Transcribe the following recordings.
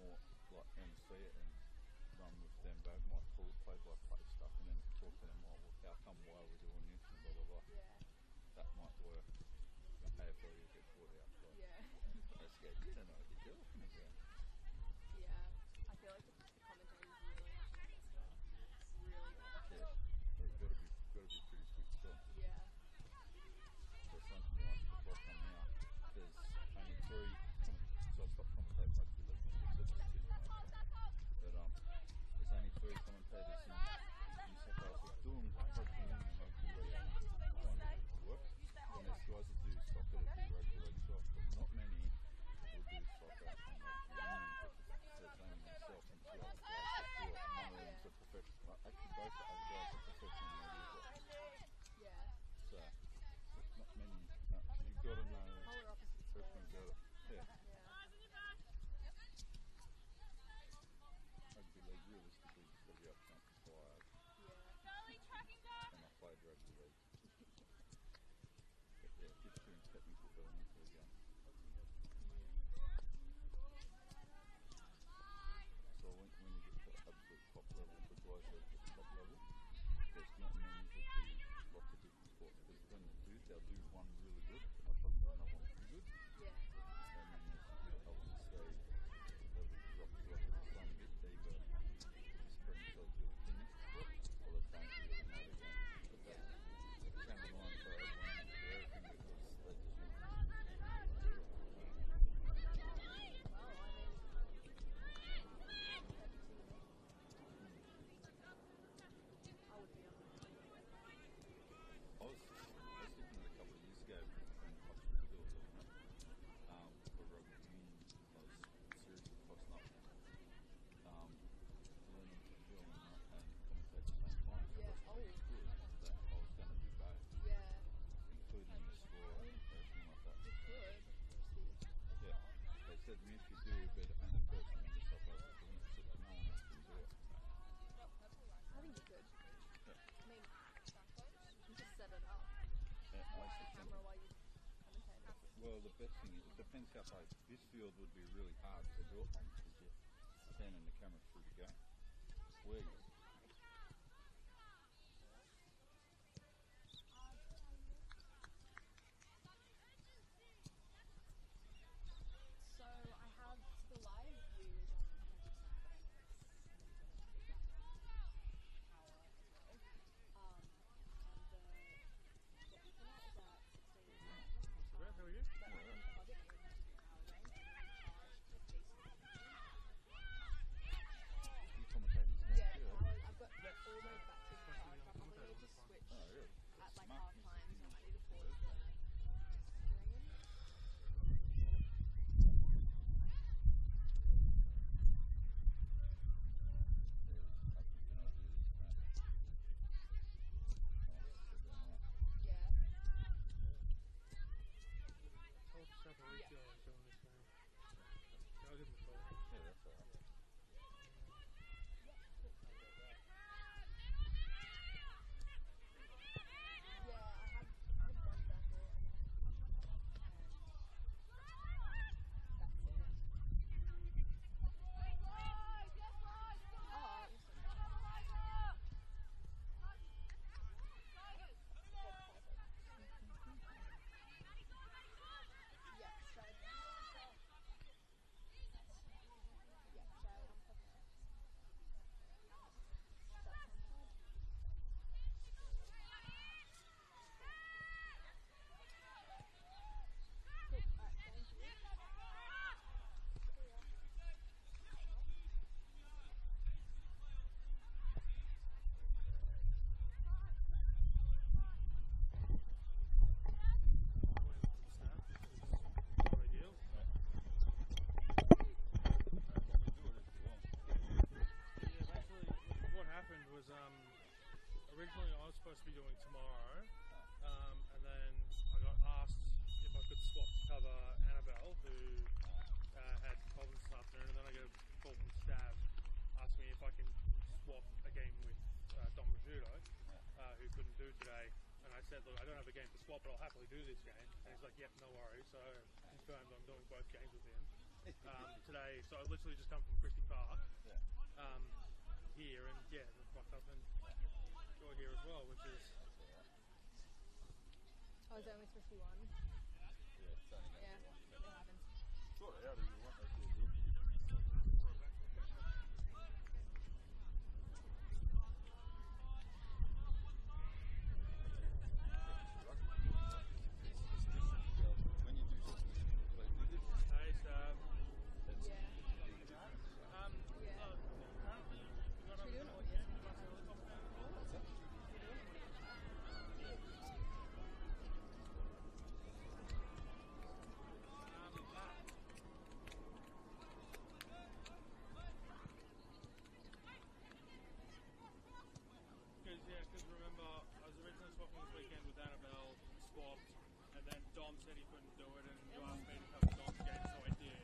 more like MC it and run with them back, might pull play by play stuff and then talk to them, oh, well, how come why we're doing this and blah blah blah. Yeah. That might work. The AFL you get caught out. Like, Yeah. they're scared. You don't know what you're doing about. Yeah. I feel like the commentators really have to get stuff. Really good. Yeah. Yeah, you've got to be pretty switched on. Yeah. So something like before I come out, there's only three. So I stopped commentating rugby league. But there's only three commentators in New South Wales who are doing rugby league and rugby league kind of work. And there's guys that do soccer that do rugby league as well, but not many will do soccer and rugby union because there's only myself and two other guys that do it. And one of them's a professional. Actually, both the other guys are professional media as well. Yeah. So not many. No, you've got to know. Polar opposite Everything about it. Yeah. Rugby league, realistically, just got to be up front and fire. And I played rugby league. But yeah, history and technical elements are young. So when you get to absolute top level, the guys that are at the top level, there's not many that do lots of different sports. Because when they do, they'll do one really good, and I'll talk about another one pretty good. Yeah. And then there's others say they'll drop some bit deeper, spread themselves really thin, or they don't really know the game. But that can be one for everyone to do everything because they just want to do it. I was looking at a couple of years ago when Oxford were doing it for rugby union. I was seriously costing up learning to film and commentate at the same time. So Yeah. that's what it's good that I was going to do both, Yeah. including the score and everything like that. You could. Yeah. They said to me if you do, but the only person in the South Wales doing it, so no one else can do it. I think you could. Yeah. I mean, you just set it up. Yeah, I used to think, Camera while you commentate it. well, the best thing is, it depends how far. This field would be really hard to do it on because you're standing the camera through the game. Where you? So I have the live view is on 100%, but and the internet is at 16. How are you? But I can plug it in to the power range and then charge the basic connection. You commentate this next Yeah, year? I've got all my batteries charged up. I need to switch Oh, really? at like Smart. half time, so I need to pause the stream. Yeah. Told yourself a week ago I was doing this now. I'll give him a call. Yeah, that's all right. Yeah, I had one battle and that's it. Originally I was supposed to be doing tomorrow, and then I got asked if I could swap to cover Annabelle, who had problems this afternoon, and then I get a call from Stav asking me if I can swap a game with Dom Rizzuto, who couldn't do today. And I said, look, I don't have a game to swap, but I'll happily do this game. And he's like, yep, no worries. So confirmed I'm doing both games with him. today. So I literally just come from Frisbee Park Yeah. here, and yeah, I've rocked up and you're here as well, which is Oh, is it only supposed to be one? Yeah, it's only Yeah, going to be it happens. Sort it out if you want. That's all good. When you do something completely different, hey, Stab. it's Yeah. a big difference. Yeah. Apparently you got Should we do an a audio? What's that? Because remember, I was originally swapping this weekend with Annabelle, swapped, and then Dom said he couldn't do it, and you asked me to come to Dom's game, so I did.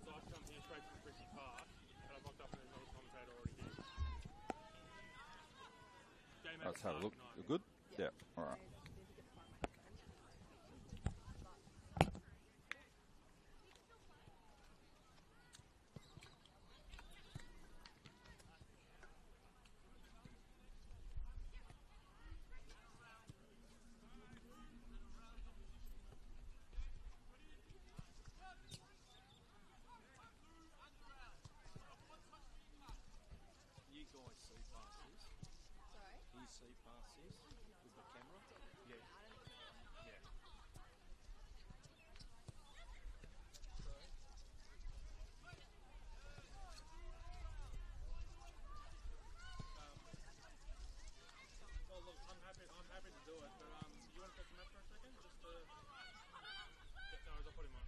So I've come here straight from Frisbee Park, and I've locked up and there's another commentator already here. Game Let's have a look. tonight. You're good? Yeah. All right. I need to get my microphone. You guys see past this? Sorry? Do you see past this with the camera? Yeah. Yeah. Sorry? Well, look, I'm happy to do it, but you want to take the match for a second? Just to... Yeah, no, I'll put him on.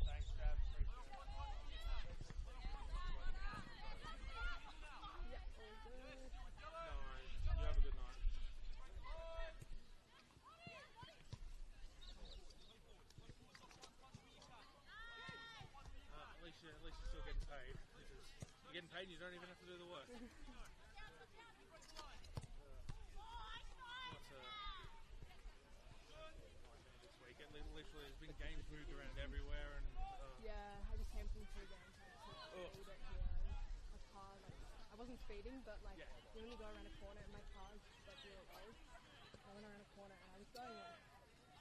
Thanks, Dad. Yeah, all good. No worries. You have a good night. At least you're still getting paid. You're getting paid and you don't even have to do the work. What's this weekend? Literally, there's been games moved around everywhere, and Yeah, I just came from 2 games. I just speed it here. My car, like, I wasn't speeding, but like, Yeah. you know when you go around a corner and my car's like really old. I went around a corner and I was going like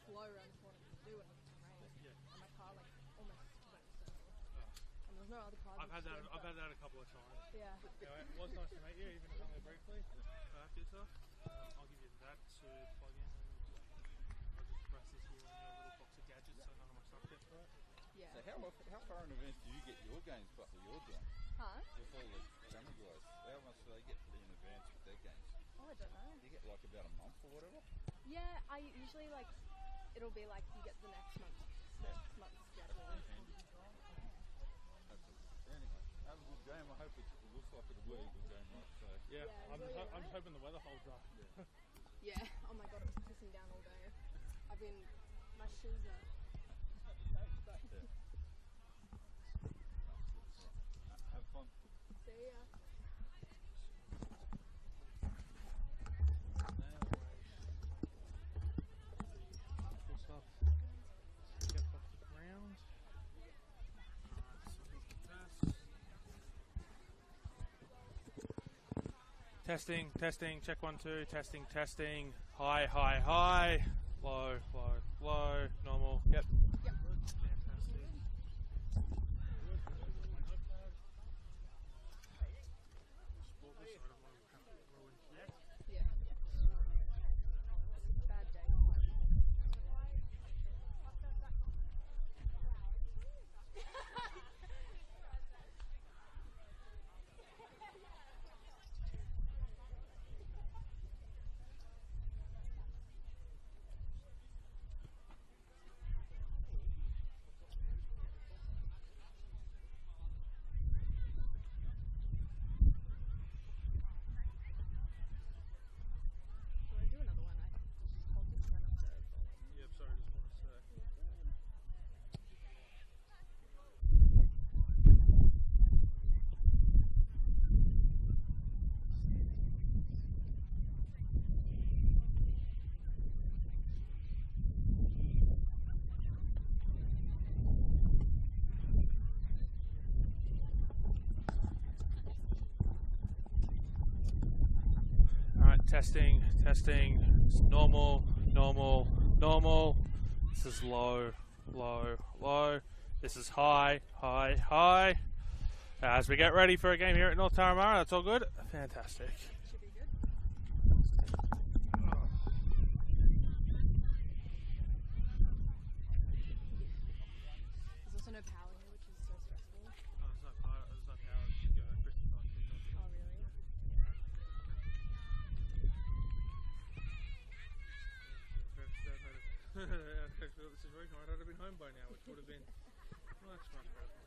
slow around the corner to do it with the rain. Yeah. And my car like almost went in circles. And there was no other cars. I've had that a couple of times. Yeah. Anyway, it was nice to meet you, even if only briefly. After yourself, I'll give you that to plug in, and I'll just press this here on your little box of gadgets, so none of my stuff gets hurt. Yeah. So how far in advance do you get your games but that you're doing? Huh? With all the camera guys, how much do they get in advance with their games? Oh, I don't know. Do you get like about a month or whatever? Yeah, I usually like, it'll be like you get the next month's schedule. Anyway, have a good game. I hope it looks like it'll be a good game, right? So Yeah, Yeah, I'm enjoy it, right? hoping the weather holds up. Yeah. Oh my god, it was pissing down all day. I've been, my shoes are. have fun. See ya. Cool stuff. Get off the ground. Testing, check 1 2, testing. Hi. low, low, low, normal. Yep. Yep. Fantastic. Yeah. Bad day. Do I do another one? I'll just turn up the volume. Yep, sorry, just want to say. Alright, testing. It's normal, normal, normal. This is low, low, low. This is high, high, high. As we get ready for a game here at North Taramara, that's all good. Fantastic. Should be good. There's also no power here, which is so stressful. There's no power. Go, Christian time. Oh, really? This situation, I'd have been home by now, which would have been much, much better.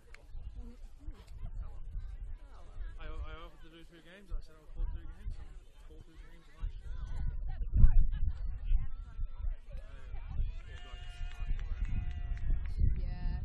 I offered to do 2 games. I said I would call 2 games. So I called 2 games and I shut out. Yeah.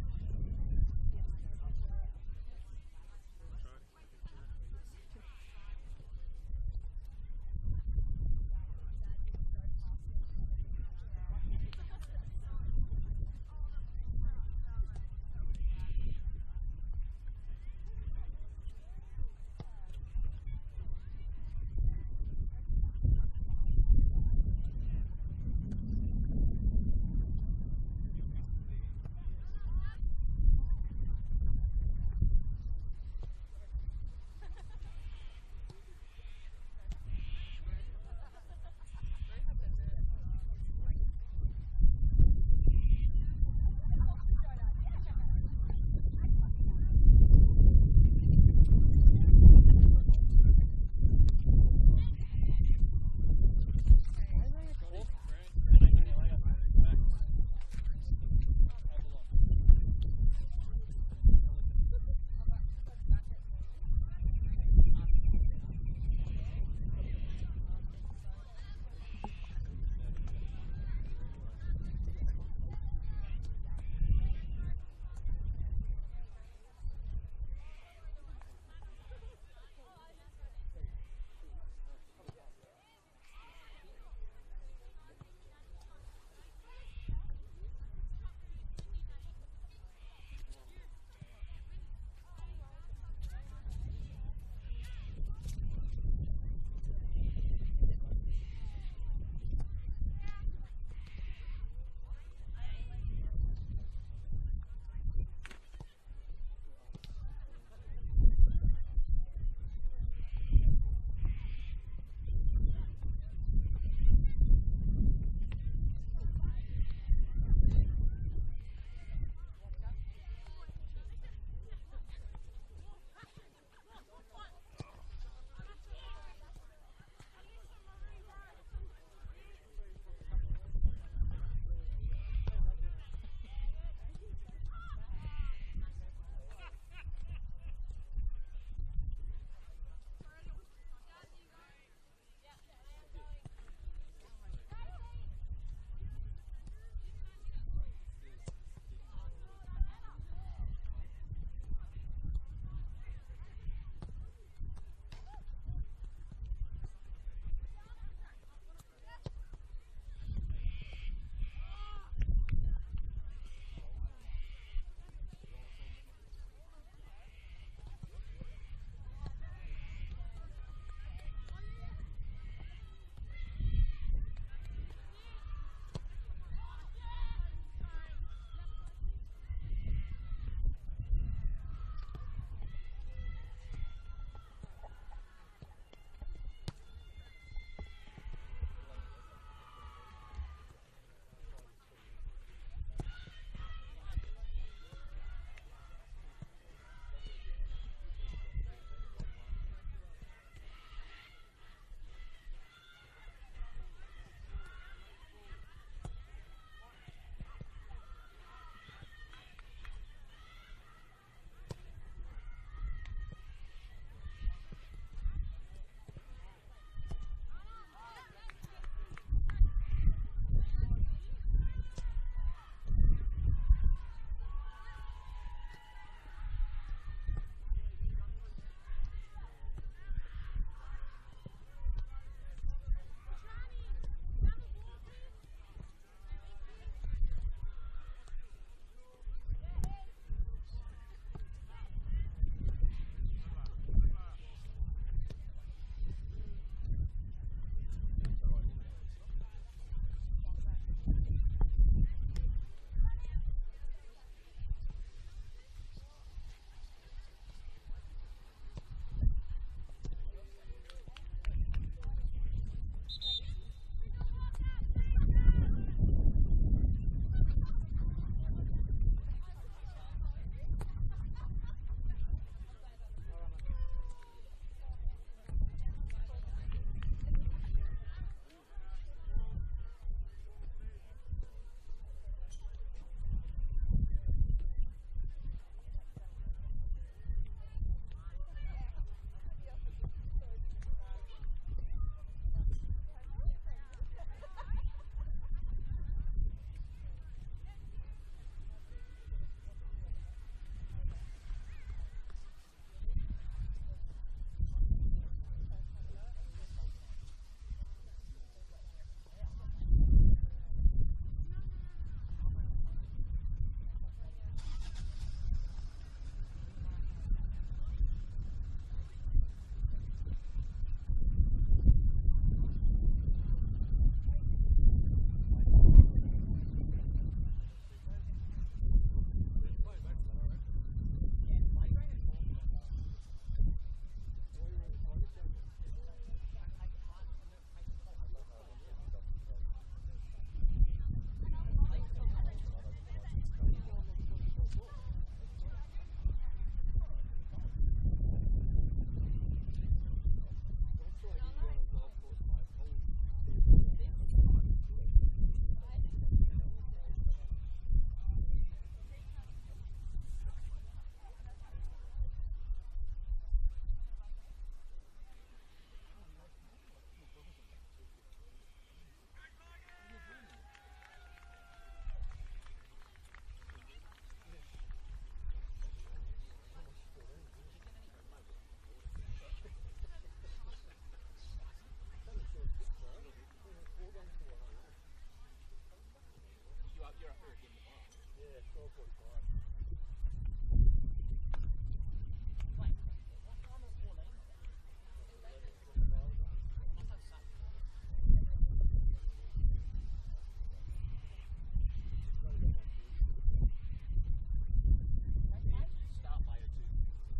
Start later too.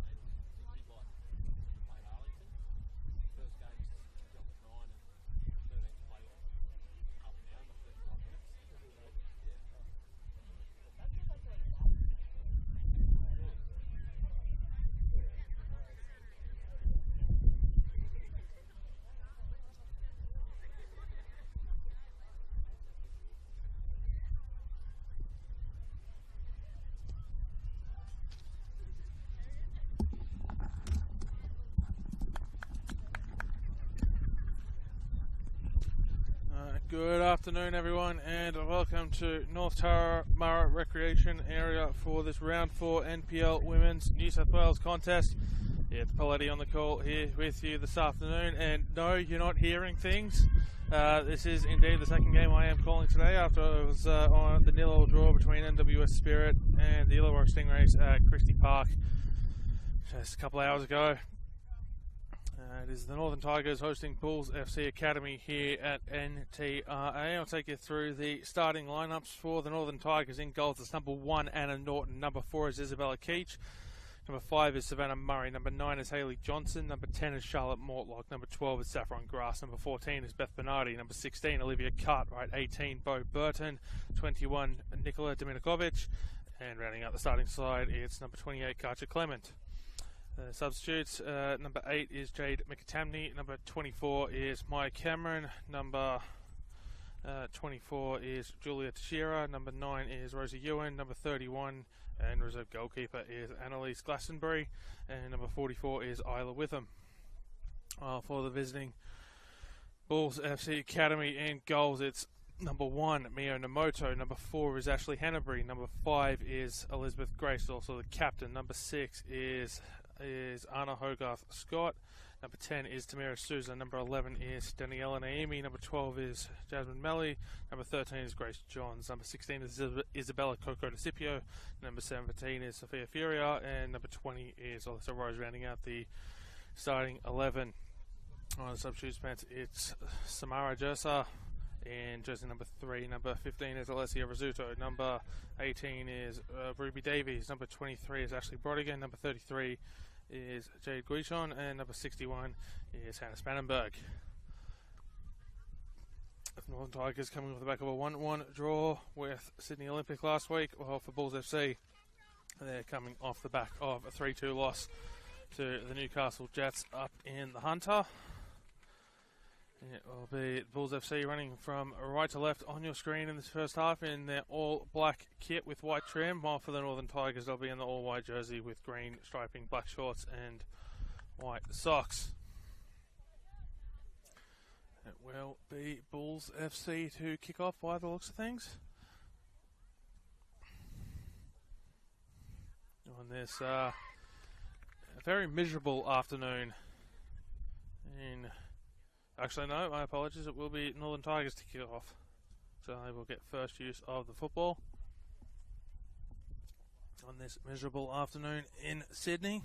Big like played Arlington. First game is up at 9 and 13 to play half an hour, not 35 minutes. Yeah. Good afternoon, everyone, and welcome to North Turramurra Recreation Area for this Round 4 NPL Women's New South Wales contest. Yeah, it's Paletti on the call here with you this afternoon, and no, you're not hearing things. This is indeed the second game I am calling today after it was on the 0-0 draw between NWS Spirit and the Illawarra Stingrays at Christie Park just a couple hours ago. It is the Northern Tigers hosting Bulls FC Academy here at NTRA. I'll take you through the starting lineups for the Northern Tigers. In goals, it's number 1, Anna Norton. Number 4 is Isabella Keach. Number 5 is Savannah Murray. Number 9 is Hayley Johnson. Number 10 is Charlotte Mortlock. Number 12 is Saffron Grass. Number 14 is Beth Bernardi. Number 16, Olivia Cartwright. 18, Bo Burton. 21, Nikola Dominikovic. And rounding out the starting side, it's number 28, Karcher Clement. Substitutes, number 8 is Jade McAtamney, number 24 is Maya Cameron, number 24 is Julia Teixeira, number 9 is Rosie Ewan, number 31 and reserve goalkeeper is Annalise Glastonbury, and number 44 is Isla Witham. For the visiting Bulls FC Academy in goals, it's number 1, Mio Namoto. Number 4 is Ashley Hanbury. Number 5 is Elizabeth Grace, also the captain. Number 6 is Anna Hogarth Scott. Number 10 is Tamira Souza. Number 11 is Daniela Naimi. Number 12 is Jasmine Melly. Number 13 is Grace Johns. Number 16 is Isabella Coco DeCipio. Number 17 is Sophia Furia. And number 20 is Alyssa Rose, rounding out the starting 11. On the substitutes bench, it's Samara Jersa in jersey number 3. Number 15 is Alessia Rizzuto. Number 18 is Ruby Davies. Number 23 is Ashley Brodigan. Number 33 is Jade Guichon. And number 61 is Hannah Spannenberg. The Northern Tigers coming off the back of a 1-1 draw with Sydney Olympic last week. Well, for Bulls FC, they're coming off the back of a 3-2 loss to the Newcastle Jets up in the Hunter. It will be Bulls FC running from right to left on your screen in this first half in their all-black kit with white trim, while for the Northern Tigers they'll be in the all-white jersey with green striping, black shorts and white socks. It will be Bulls FC to kick off by the looks of things. On this very miserable afternoon in... Actually, no, my apologies. It will be Northern Tigers to kick off. So they will get first use of the football on this miserable afternoon in Sydney.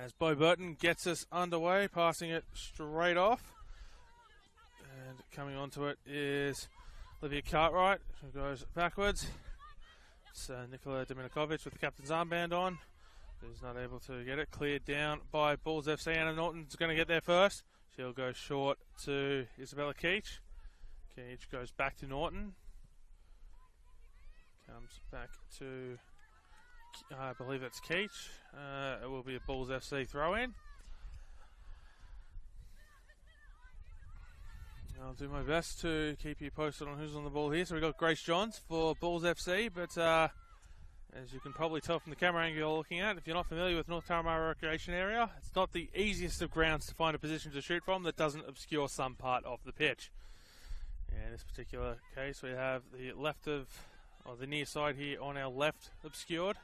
As Bo Burton gets us underway, passing it straight off. And coming onto it is Olivia Cartwright, who goes backwards. It's Nikola Dominikovic with the captain's armband on. Who's not able to get it cleared down by Bulls FC. Anna Norton's going to get there first. She'll go short to Isabella Keach. Keach goes back to Norton. Comes back to, I believe it's Keach. It will be a Bulls FC throw-in. I'll do my best to keep you posted on who's on the ball here. So we've got Grace Johns for Bulls FC, but as you can probably tell from the camera angle you're looking at, if you're not familiar with North Turramurra Recreation Area, it's not the easiest of grounds to find a position to shoot from that doesn't obscure some part of the pitch. In this particular case, we have the left of, or the near side here on our left obscured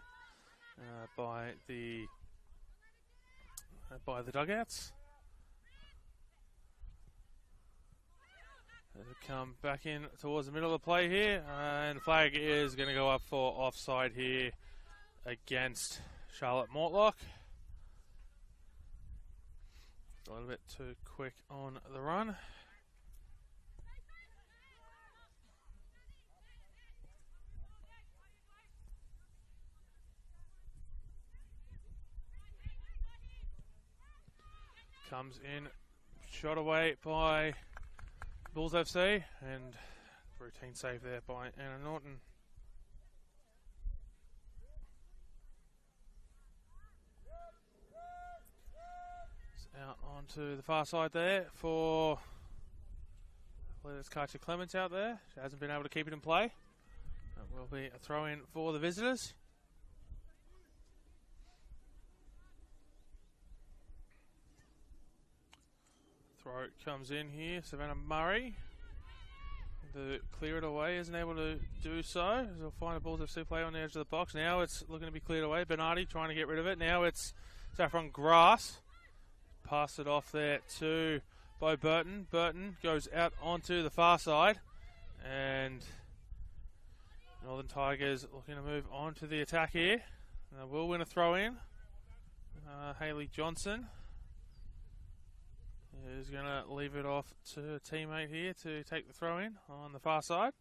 by the dugouts. Come back in towards the middle of the play here, and the flag is going to go up for offside here against Charlotte Mortlock. A little bit too quick on the run. Comes in, shot away by Bulls FC, and routine save there by Anna Norton. It's out onto the far side there for, I believe it's Katja Clements out there. She hasn't been able to keep it in play. It will be a throw in for the visitors. Throw comes in here, Savannah Murray. To clear it away, isn't able to do so. They'll find a Bulls FC player on the edge of the box. Now it's looking to be cleared away. Bernardi trying to get rid of it. Now it's Saffron Grass. Pass it off there to Bo Burton. Burton goes out onto the far side. And Northern Tigers looking to move on to the attack here. They will win a throw in. Hayley Johnson is going to leave it off to a teammate here to take the throw in on the far side.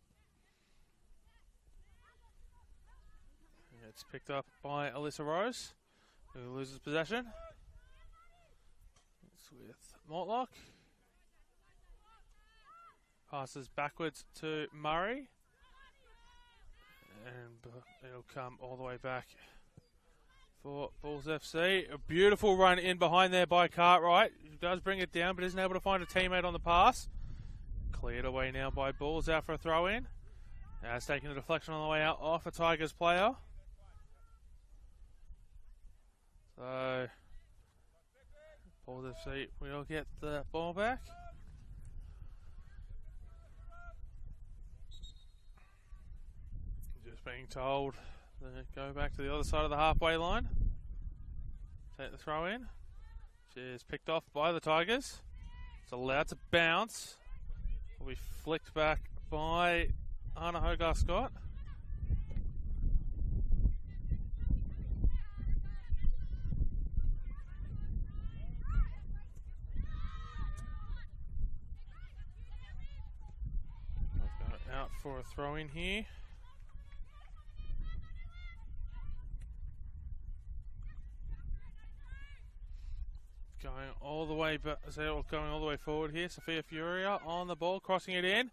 It's picked up by Alyssa Rose, who loses possession. It's with Mortlock. Passes backwards to Murray. And it'll come all the way back for Bulls FC. A beautiful run in behind there by Cartwright. He does bring it down, but isn't able to find a teammate on the pass. Cleared away now by Bulls, out for a throw in. Now it's taking the deflection on the way out off a Tigers player. So Bulls FC will get the ball back. Just being told to go back to the other side of the halfway line. Take the throw in. Which is picked off by the Tigers. It's allowed to bounce. Will be flicked back by Anna Hogarth-Scott. Out for a throw in here. Going all the way, going all the way forward here. Sophia Furia on the ball, crossing it in.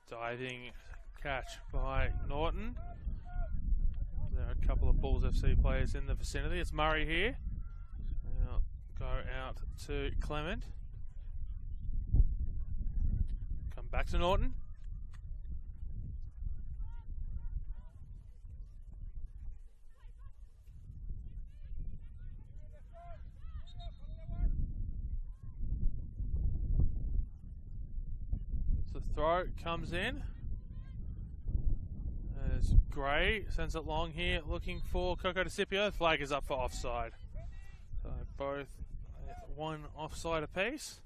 Diving catch by Norton. There are a couple of Bulls FC players in the vicinity. It's Murray here. Now go out to Clement. Come back to Norton. Throw comes in. There's Gray, sends it long here, looking for Coco DeCipio. The flag is up for offside. So both one offside apiece.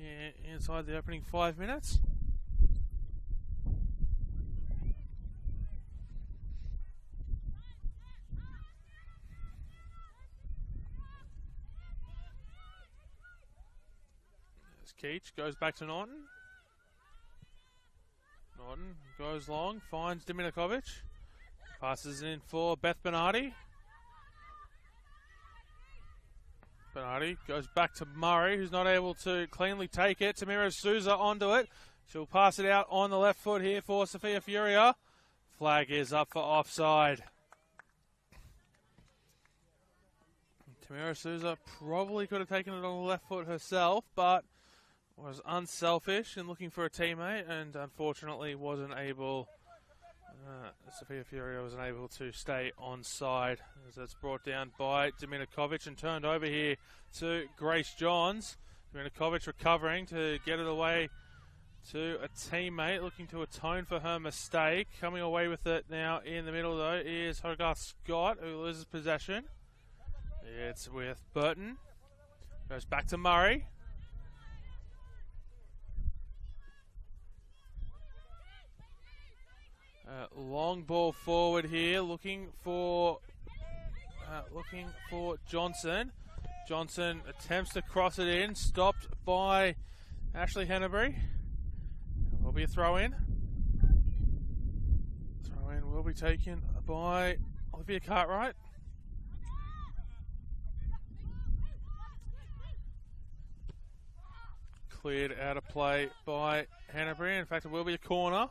Yeah, inside the opening 5 minutes. There's Keach, goes back to Norton. Norton goes long, finds Dominikovic. Passes in for Beth Bernardi. Bernardi goes back to Murray, who's not able to cleanly take it. Tamira Souza onto it. She'll pass it out on the left foot here for Sophia Furia. Flag is up for offside. Tamira Souza probably could have taken it on the left foot herself, but was unselfish in looking for a teammate, and unfortunately wasn't able. Sophia Furia wasn't able to stay on side as it's brought down by Dominikovic and turned over here to Grace Johns. Dominikovic recovering to get it away to a teammate, looking to atone for her mistake. Coming away with it now in the middle though is Hogarth-Scott, who loses possession. It's with Burton. Goes back to Murray. Long ball forward here, looking for Johnson. Johnson attempts to cross it in, stopped by Ashley Hennebury. Will be a throw-in. Throw-in will be taken by Olivia Cartwright. Cleared out of play by Hennebury. In fact, it will be a corner.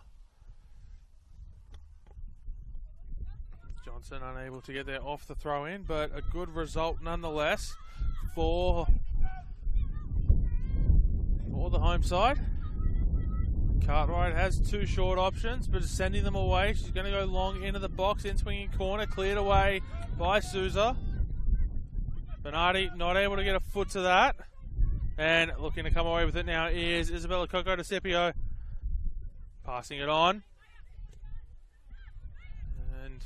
Johnson unable to get there off the throw-in, but a good result nonetheless for the home side. Cartwright has two short options, but is sending them away. She's going to go long into the box, in swinging corner, cleared away by Souza. Bernardi not able to get a foot to that. And looking to come away with it now is Isabella Coco de Scipio. Passing it on. And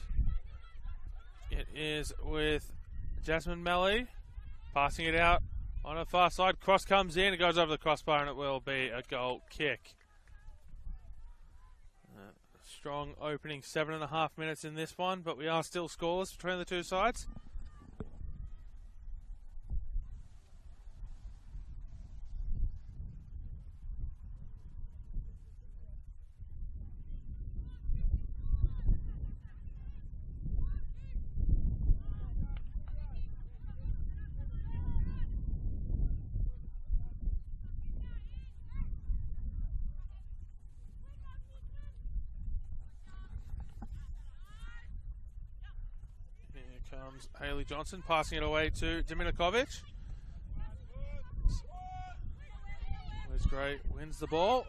it is with Jasmine Melly. Passing it out on her far side. Cross comes in. It goes over the crossbar and it will be a goal kick. Strong opening 7.5 minutes in this one, but we are still scoreless between the two sides. Comes Hayley Johnson, passing it away to Dominikovic. Liz Gray wins the ball.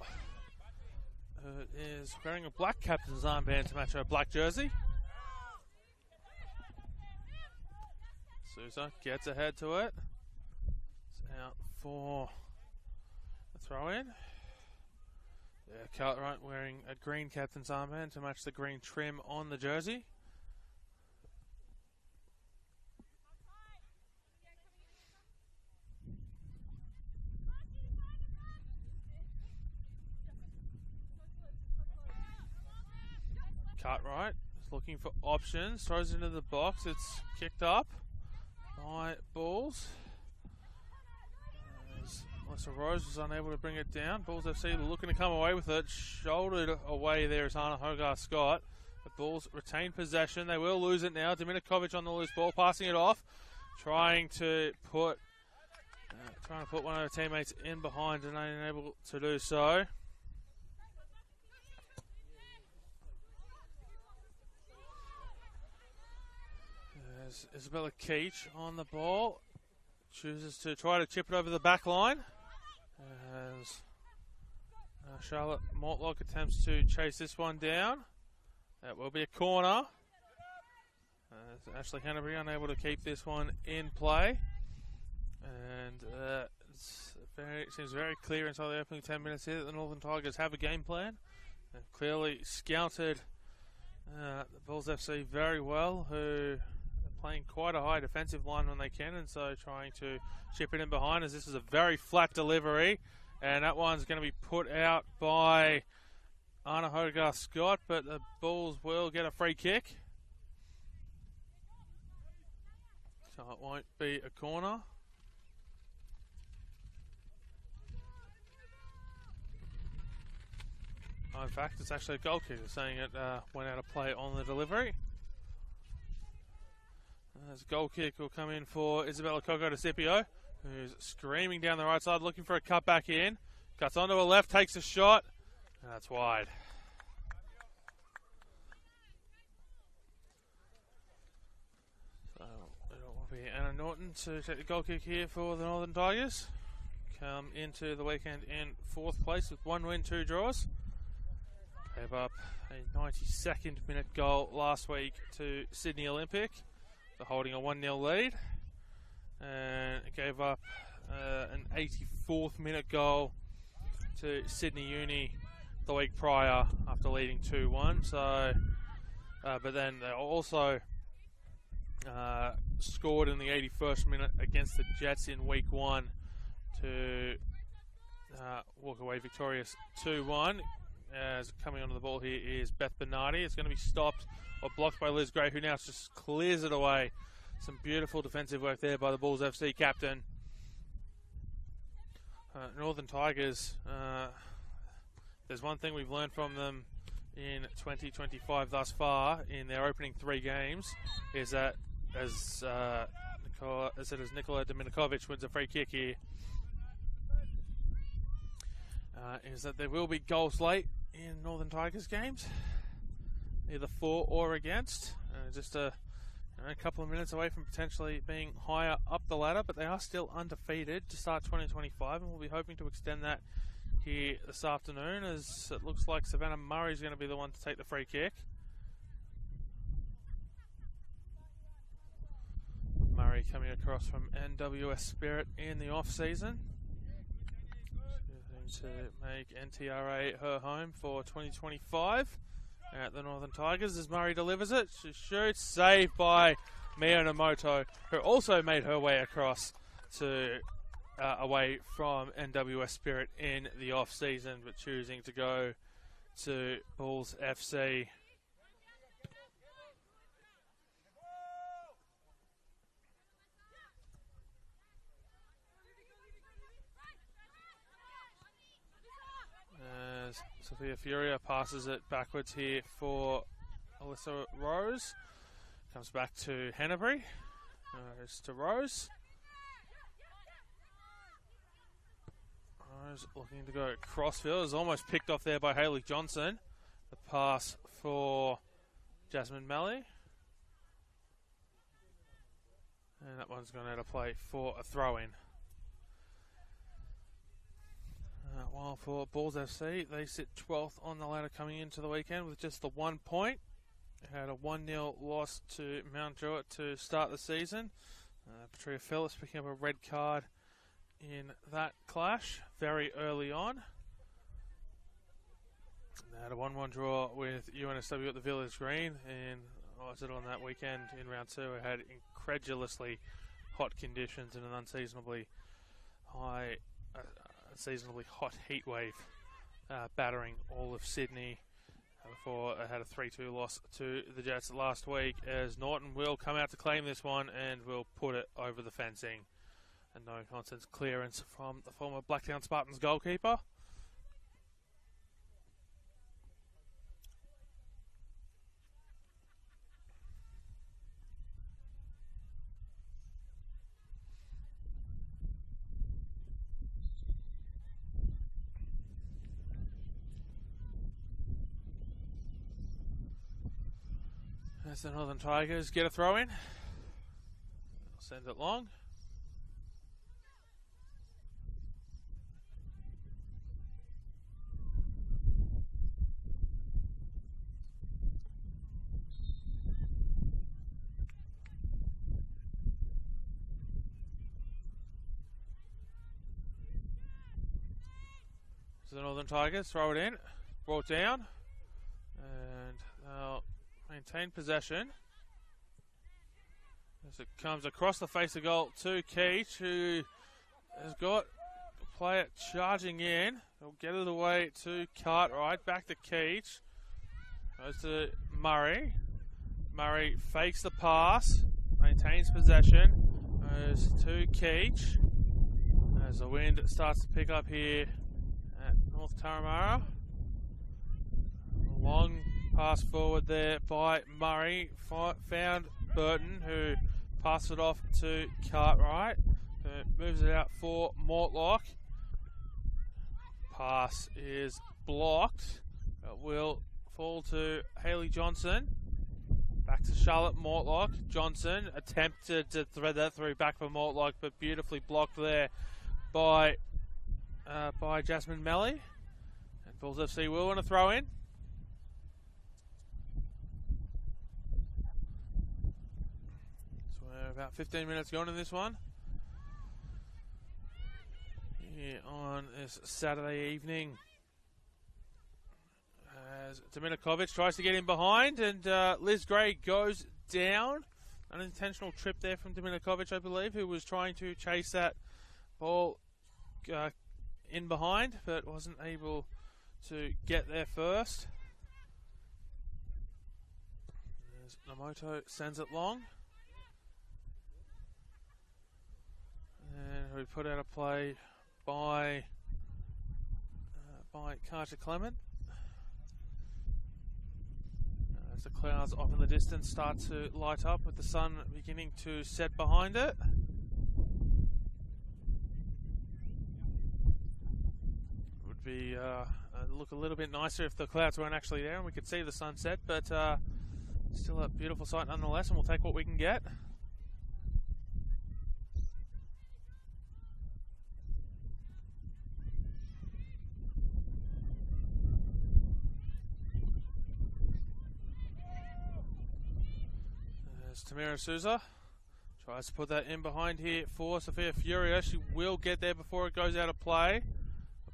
Is wearing a black captain's armband to match her black jersey. Souza gets ahead to it. It's out for a throw-in. Yeah, Cartwright wearing a green captain's armband to match the green trim on the jersey. Cartwright is looking for options, throws into the box, it's kicked up by Bulls. As Melissa Rose was unable to bring it down. Bulls FC looking to come away with it, shouldered away there is Anna Hogarth-Scott. The Bulls retain possession, they will lose it now. Dominikovic on the loose ball, passing it off, trying to put one of her teammates in behind and unable to do so. Isabella Keach on the ball, chooses to try to chip it over the back line as Charlotte Mortlock attempts to chase this one down. That will be a corner as Ashley Hennebury unable to keep this one in play, and it seems very clear inside the opening 10 minutes here that the Northern Tigers have a game plan. They've clearly scouted the Bulls FC very well, who playing quite a high defensive line when they can, and so trying to chip it in behind as this is a very flat delivery, and that one's going to be put out by Anna Hogarth-Scott, but the Bulls will get a free kick. So it won't be a corner. In fact, it's actually a goal kick, saying it went out of play on the delivery. As a goal kick will come in for Isabella Coco de Scipio, who's screaming down the right side, looking for a cut back in. Cuts onto her left, takes a shot, and that's wide. So it will be Anna Norton to take the goal kick here for the Northern Tigers. Come into the weekend in 4th place with 1 win, 2 draws. Gave up a 92nd minute goal last week to Sydney Olympic, holding a 1-0 lead, and it gave up an 84th minute goal to Sydney Uni the week prior after leading 2-1. So, but then they also scored in the 81st minute against the Jets in week 1 to walk away victorious 2-1. as coming onto the ball here is Beth Bernardi. It's going to be stopped or blocked by Liz Gray, who now just clears it away. Some beautiful defensive work there by the Bulls FC captain. Northern Tigers, there's one thing we've learned from them in 2025 thus far in their opening 3 games, is that as Nikola Dominikovic wins a free kick here, is that there will be goals late in Northern Tigers games, either for or against. Just a couple of minutes away from potentially being higher up the ladder, but they are still undefeated to start 2025, and we'll be hoping to extend that here this afternoon, as it looks like Savannah Murray is going to be the one to take the free kick. Murray coming across from NWS Spirit in the off-season, to make NTRA her home for 2025 at the Northern Tigers. As Murray delivers it, she shoots, saved by Mio Namoto, who also made her way across to away from NWS Spirit in the off-season, but choosing to go to Bulls FC. As Sophia Furia passes it backwards here for Alyssa Rose. Comes back to Hennebury. Goes to Rose. Rose looking to go crossfield. Is almost picked off there by Hayley Johnson. The pass for Jasmine Melly. And that one's gone out of play for a throw-in. While for Bulls FC, they sit 12th on the ladder coming into the weekend with just the 1 point. They had a 1-0 loss to Mount Druitt to start the season. Petria Phillips picking up a red card in that clash very early on. They had a 1-1 draw with UNSW at the Village Green, and was it on that weekend in round 2? It had incredulously hot conditions and an unseasonably hot heat wave battering all of Sydney before it had a 3-2 loss to the Jets last week, as Norton will come out to claim this one and will put it over the fencing. And no nonsense clearance from the former Blacktown Spartans goalkeeper. As the Northern Tigers get a throw in, they'll send it long. So the Northern Tigers throw it in, brought down, and they'll maintain possession as it comes across the face of goal to Keach, who has got a player charging in. They'll get it away to Cartwright, back to Keach, goes to Murray. Murray fakes the pass, maintains possession, goes to Keach as the wind starts to pick up here at North Turramurra. Long pass forward there by Murray. Found Burton, who passed it off to Cartwright, who moves it out for Mortlock. Pass is blocked. It will fall to Hayley Johnson. Back to Charlotte Mortlock. Johnson attempted to thread that through back for Mortlock, but beautifully blocked there by Jasmine Melly. And Bulls FC will want to throw in. About 15 minutes gone in this one. Here on this Saturday evening, as Dominikovic tries to get in behind, and Liz Gray goes down. Unintentional trip there from Dominikovic, I believe, who was trying to chase that ball in behind, but wasn't able to get there first. There's Namoto, sends it long. And we put out a play by Carter Clement. As the clouds off in the distance start to light up with the sun beginning to set behind it. Would be look a little bit nicer if the clouds weren't actually there and we could see the sunset, but still a beautiful sight nonetheless, and we'll take what we can get. There's Tamira Souza. Tries to put that in behind here for Sophia Furia. She will get there before it goes out of play.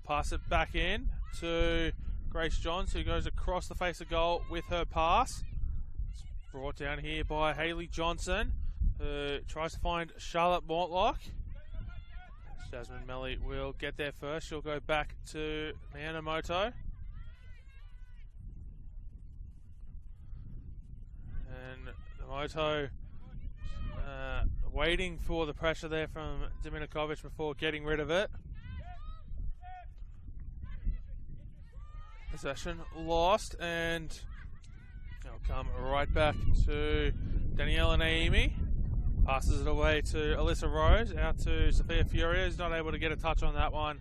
Pass it back in to Grace Johns, who goes across the face of goal with her pass. It's brought down here by Hayley Johnson, who tries to find Charlotte Mortlock. Jasmine Melly will get there first. She'll go back to Miyamoto. And Namoto waiting for the pressure there from Dominikovic before getting rid of it. Possession lost, and it'll come right back to Daniela Naimi. Passes it away to Alyssa Rose, out to Sophia Furia, who's not able to get a touch on that one.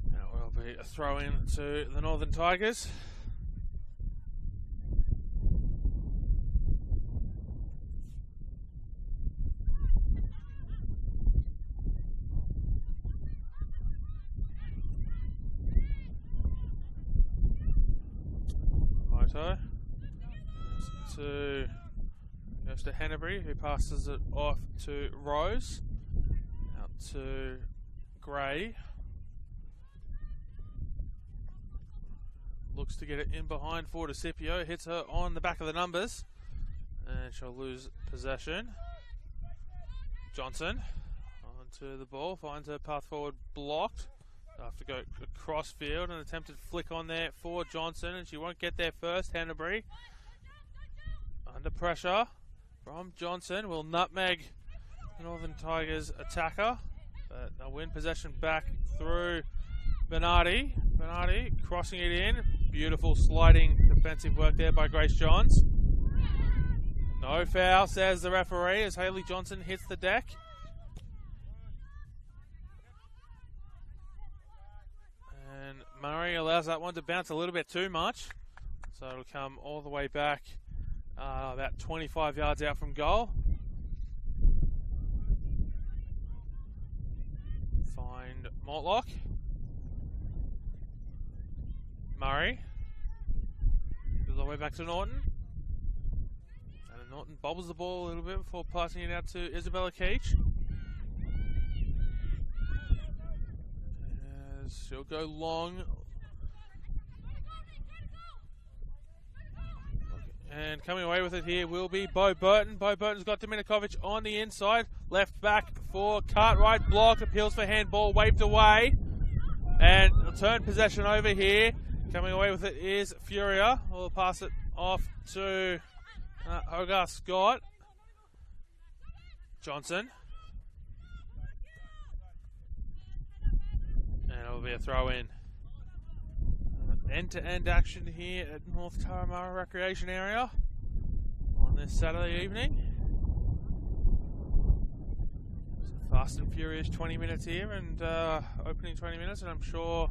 And it will be a throw in to the Northern Tigers. Goes to Hanbury, who passes it off to Rose, out to Gray. Looks to get it in behind for DeCipio, hits her on the back of the numbers, and she'll lose possession. Johnson onto the ball, finds her path forward blocked. Have to go across field, an attempted flick on there for Johnson, and she won't get there first. Hanbury under pressure from Johnson will nutmeg the Northern Tigers attacker, but they'll win possession back through Bernardi. Bernardi crossing it in. Beautiful sliding defensive work there by Grace Johns. No foul, says the referee, as Hayley Johnson hits the deck. And Murray allows that one to bounce a little bit too much, so it'll come all the way back about 25 yards out from goal. Find Mortlock. Murray. All the way back to Norton. And Norton bobbles the ball a little bit before passing it out to Isabella Keach. As she'll go long. And coming away with it here will be Bo Burton. Bo Burton's got Dominikovic on the inside. Left back for Cartwright. Block. Appeals for handball. Waved away. And turn possession over here. Coming away with it is Furia. We'll pass it off to Hogarth Scott. Johnson. And it'll be a throw in. End-to-end action here at North Turramurra Recreation Area on this Saturday evening. It's a fast and furious 20 minutes here, and opening 20 minutes, and I'm sure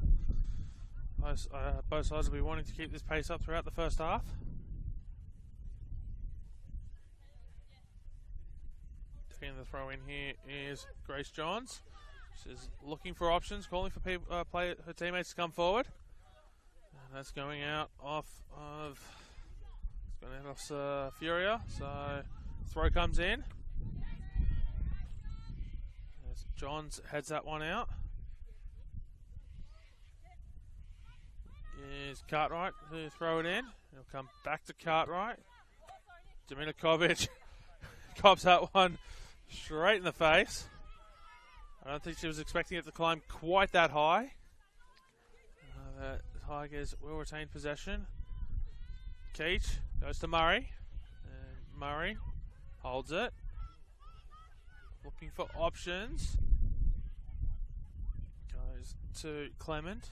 both sides will be wanting to keep this pace up throughout the first half. Taking the throw in here is Grace Johns. She's looking for options, calling for people, her teammates to come forward. And that's going out off of Furia. So throw comes in. As Johns heads that one out. Is Cartwright to throw it in. It'll come back to Cartwright. Dominikovic cops that one straight in the face. I don't think she was expecting it to climb quite that high. Tigers will retain possession. Keach goes to Murray. And Murray holds it. Looking for options. Goes to Clement.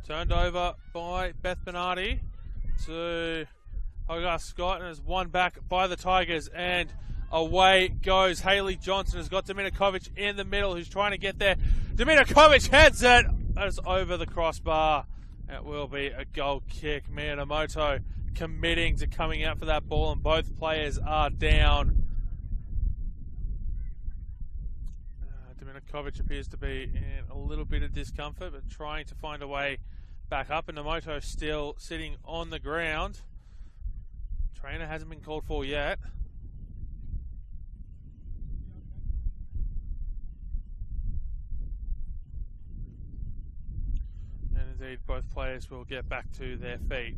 Turned over by Beth Bernardi to Hogarth Scott, and is won back by the Tigers, and away goes. Haley Johnson has got Dominikovic in the middle, who's trying to get there. Dominikovic heads it. That is over the crossbar. It will be a goal kick. Miyamoto committing to coming out for that ball, and both players are down. Dominikovic appears to be in a little bit of discomfort, but trying to find a way back up, and Namoto still sitting on the ground. Trainer hasn't been called for yet. And indeed, both players will get back to their feet.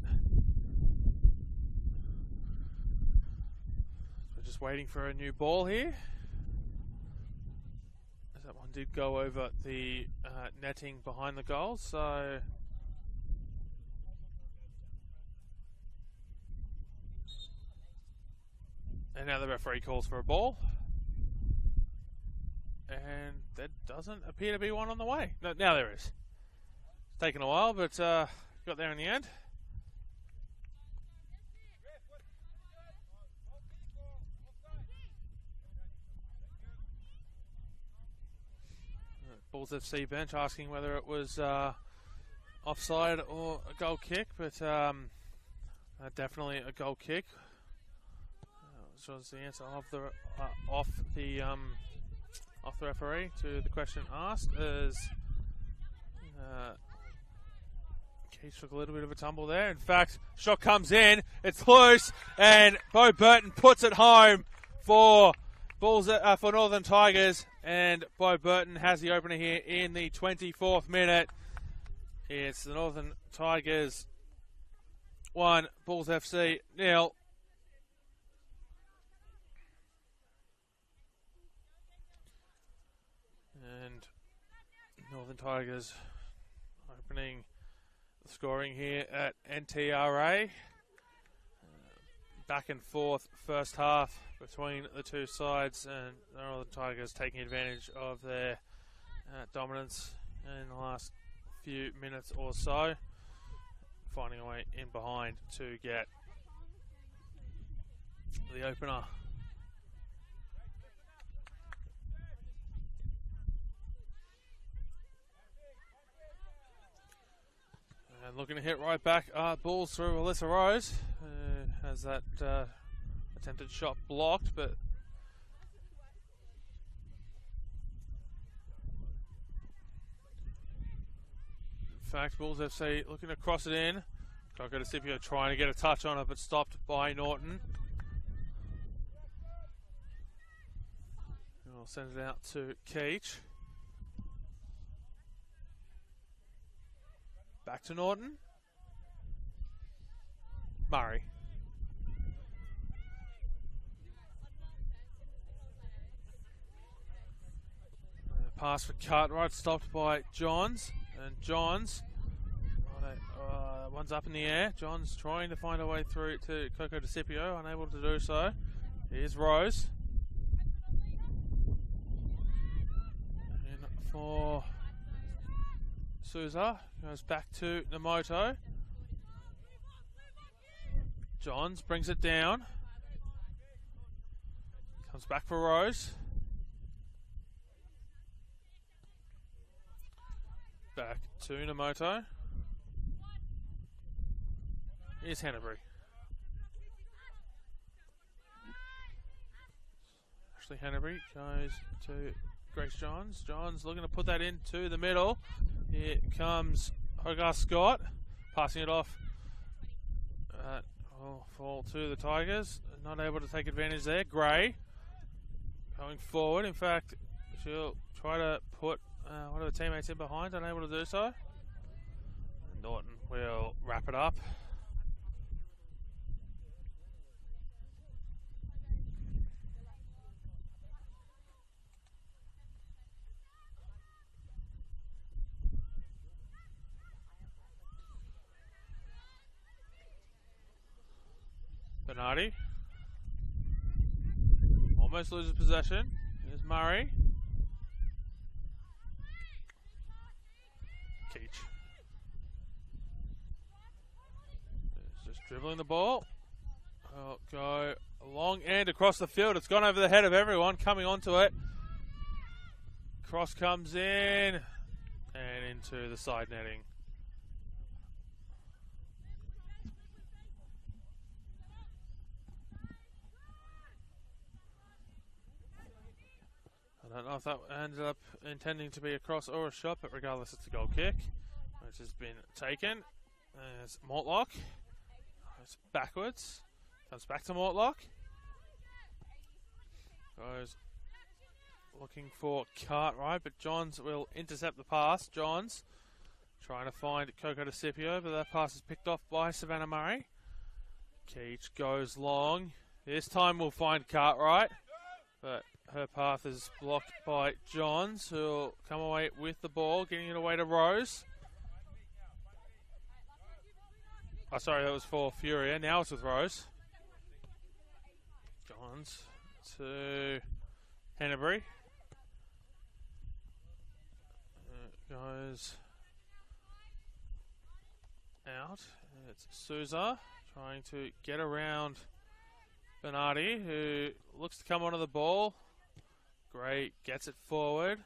We're just waiting for a new ball here. As that one did go over the netting behind the goal, so... And now the referee calls for a ball. And there doesn't appear to be one on the way. No, now there is. It's taken a while, but got there in the end. Bulls FC bench asking whether it was offside or a goal kick, but definitely a goal kick. Which was the answer of the off the referee to the question asked. As Keith took a little bit of a tumble there. In fact, shot comes in, it's loose, and Bo Burton puts it home for Bulls for Northern Tigers, and Bo Burton has the opener here in the 24th minute. It's the Northern Tigers 1, Bulls FC 0. And Northern Tigers opening the scoring here at NTRA. Back and forth first half between the two sides, and the Northern Tigers taking advantage of their dominance in the last few minutes or so, finding a way in behind to get the opener. And looking to hit right back, balls through Alyssa Rose. Has that attempted shot blocked, but in fact, Bulls FC looking to cross it in. Coco Scipio trying to get a touch on it, but stopped by Norton. And we'll send it out to Keach. Back to Norton. Murray. Pass for Cartwright, stopped by Johns. And Johns, one's up in the air. Johns trying to find a way through to Coco Scipio, unable to do so. Here's Rose. In for Souza, goes back to Namoto. Johns brings it down. Comes back for Rose. Back to Namoto. Here's Hanbury. Ashley Hanbury goes to Grace Johns. Johns looking to put that into the middle. Here comes Hogarth Scott, passing it off. Fall to the Tigers. Not able to take advantage there. Gray going forward. In fact, she'll try to put one of the teammates in behind, unable to do so. Norton will wrap it up. Bernardi. Almost loses possession. Here's Murray. Keach. Just dribbling the ball. Oh, go along and across the field. It's gone over the head of everyone coming onto it. Cross comes in and into the side netting. I don't know if that ended up intending to be a cross or a shot, but regardless, it's a goal kick, which has been taken. There's Mortlock. Goes backwards. Comes back to Mortlock. Goes looking for Cartwright, but Johns will intercept the pass. Johns trying to find Coco DeCipio, but that pass is picked off by Savannah Murray. Keach goes long. This time we'll find Cartwright, but her path is blocked by Johns, who'll come away with the ball, getting it away to Rose. Oh, sorry, that was for Furia. Now it's with Rose. Johns to Hennebury. Goes out. It's Souza trying to get around Bernardi, who looks to come onto the ball. Gray gets it forward.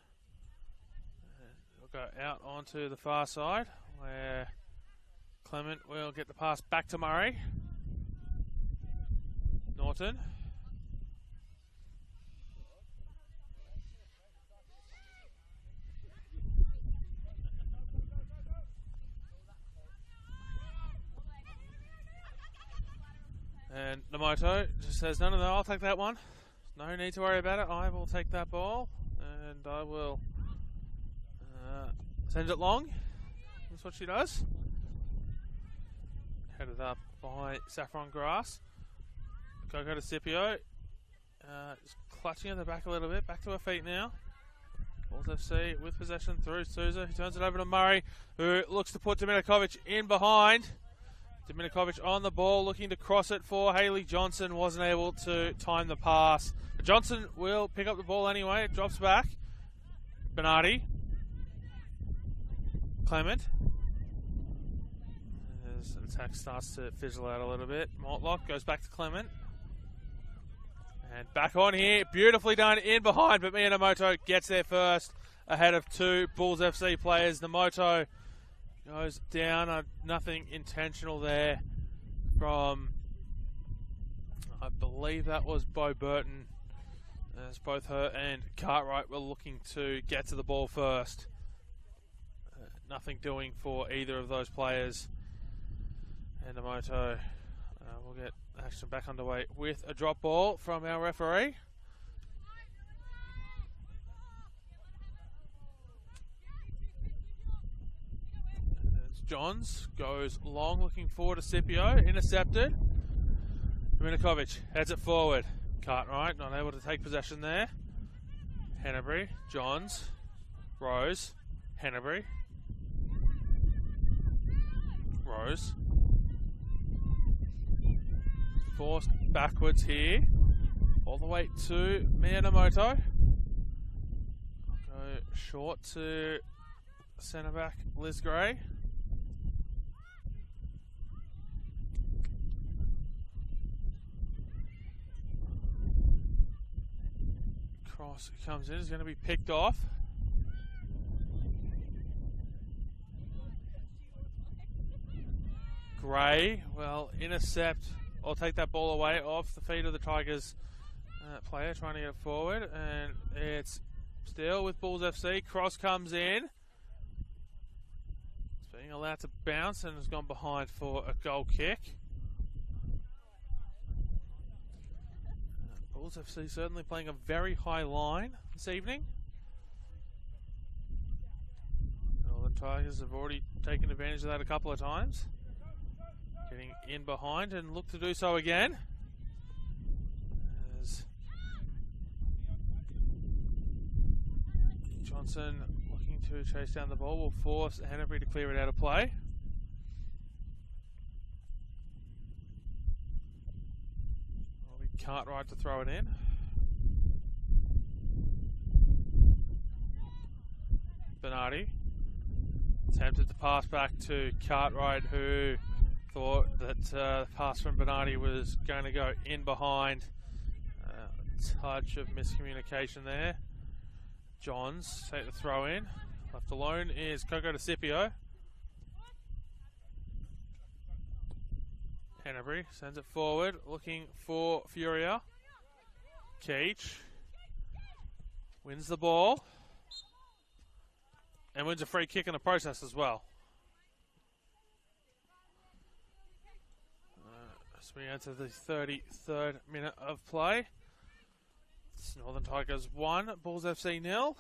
It'll go out onto the far side, where Clement will get the pass back to Murray. Norton. And Namoto just says, no, I'll take that one. No need to worry about it. I will take that ball, and I will send it long. That's what she does. Headed up by Saffron Grass. Coco DeCipio. Just clutching at the back a little bit. Back to her feet now. Bulls FC with possession through Souza. He turns it over to Murray, who looks to put Dominikovic in behind. Dominikovic on the ball, looking to cross it for Hayley Johnson. Wasn't able to time the pass. But Johnson will pick up the ball anyway. It drops back. Bernardi. Clement. As the attack starts to fizzle out a little bit. Mortlock goes back to Clement. And back on here. Beautifully done in behind, but Miyamoto gets there first ahead of two Bulls FC players. Namoto goes down. Nothing intentional there from, I believe that was Bo Burton, as both her and Cartwright were looking to get to the ball first. Nothing doing for either of those players. And Namoto will get action back underway with a drop ball from our referee. Johns goes long, looking forward to Scipio, intercepted. Dominikovic heads it forward. Cartwright not able to take possession there. Hennebury, Johns, Rose, Hennebury, Rose. Forced backwards here, all the way to Miyamoto. Go short to centre back Liz Gray. Cross comes in, is going to be picked off. Gray will intercept or take that ball away off the feet of the Tigers player trying to get it forward, and it's still with Bulls FC. Cross comes in. It's being allowed to bounce and has gone behind for a goal kick. Bulls FC certainly playing a very high line this evening. Well, the Tigers have already taken advantage of that a couple of times. Getting in behind and look to do so again. As Johnson looking to chase down the ball will force Hennebury to clear it out of play. Cartwright to throw it in. Bernardi attempted to pass back to Cartwright, who thought that the pass from Bernardi was going to go in behind. Touch of miscommunication there. Johns take the throw in. Left alone is Coco DeCipio. Hennebury sends it forward, looking for Furia. Keach wins the ball and wins a free kick in the process as well. As we enter the 33rd minute of play. It's Northern Tigers 1, Bulls FC 0.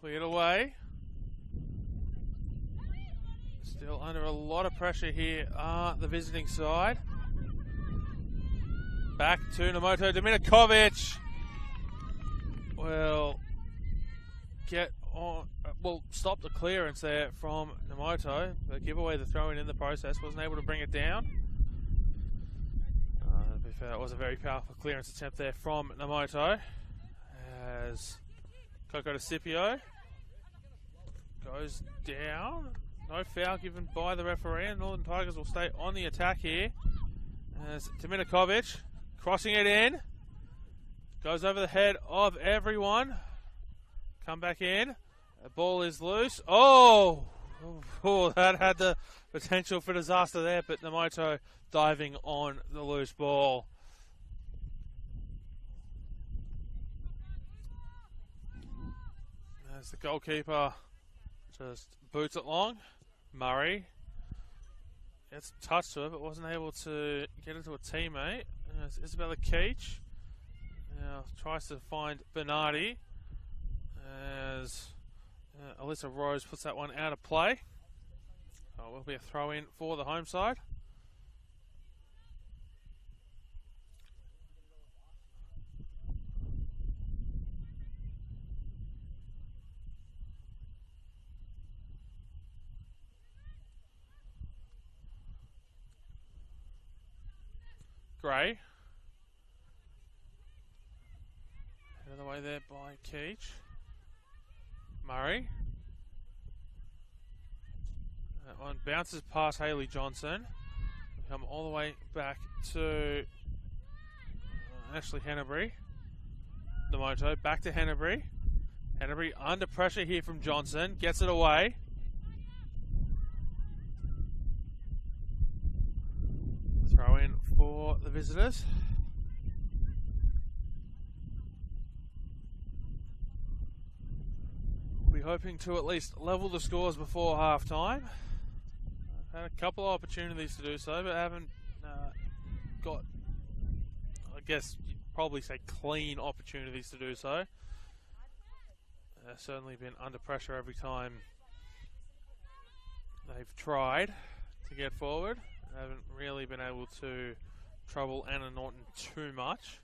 Cleared away. Still under a lot of pressure here are the visiting side. Back to Namoto. Dominikovic will get on. Will stop the clearance there from Namoto. But give away the throw-in the process. Wasn't able to bring it down. To be fair, it was a very powerful clearance attempt there from Namoto. As Coco DeCipio goes down. No foul given by the referee, and Northern Tigers will stay on the attack here. As Dominikovic crossing it in. Goes over the head of everyone. Come back in. The ball is loose. Oh, that had the potential for disaster there, but Namoto diving on the loose ball. As the goalkeeper just boots it long. Murray gets touched to it, but wasn't able to get it to a teammate. As Isabella Keach now tries to find Bernardi, as Alyssa Rose puts that one out of play. So it will be a throw in for the home side. Gray. Out of the way there by Keach. Murray. That one bounces past Hayley Johnson. We come all the way back to Ashley Hennebury. Namoto back to Hennebury. Hennebury under pressure here from Johnson. Gets it away. Throw in for the visitors. We're hoping to at least level the scores before half time. I've had a couple of opportunities to do so, but haven't got, I guess you'd probably say, clean opportunities to do so. Certainly been under pressure every time they've tried to get forward. Haven't really been able to trouble Anna Norton too much.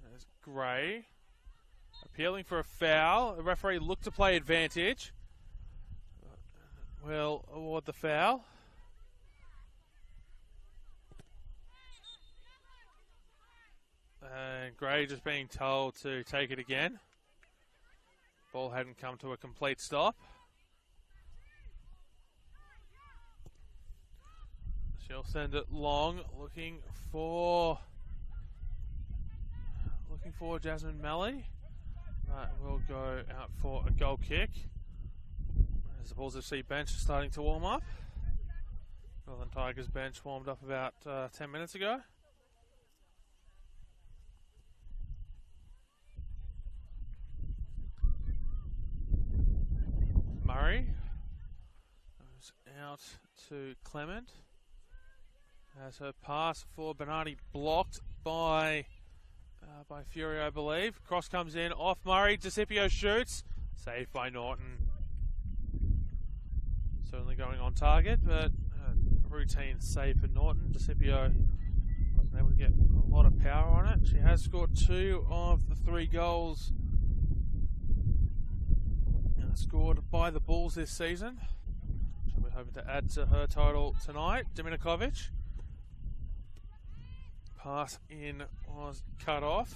There's Gray appealing for a foul. The referee looked to play advantage. Will award the foul. And Gray just being told to take it again. Ball hadn't come to a complete stop. She'll send it long, looking for Jasmine Malley. That will go out for a goal kick. As the Bulls FC bench is starting to warm up. Northern Tigers bench warmed up about 10 minutes ago. Murray goes out to Clement. As her pass for Bernardi blocked by Fury, I believe. Cross comes in off Murray. DeCipio shoots. Saved by Norton. Certainly going on target, but routine save for Norton. DeCipio wasn't able to get a lot of power on it. She has scored 2 of the 3 goals scored by the Bulls this season. So we're hoping to add to her total tonight. Dominikovic. Pass in was cut off.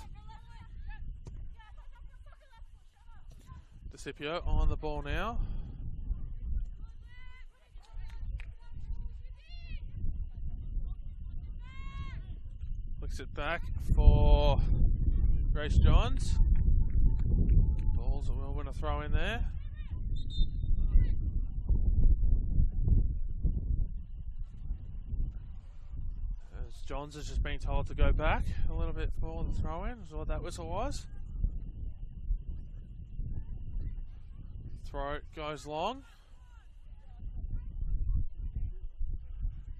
DeCipio on the ball now. Flicks it back for Grace Johns. Bulls will win a throw in there. As Johns is just being told to go back a little bit for the throw in, is what that whistle was. Throw goes long.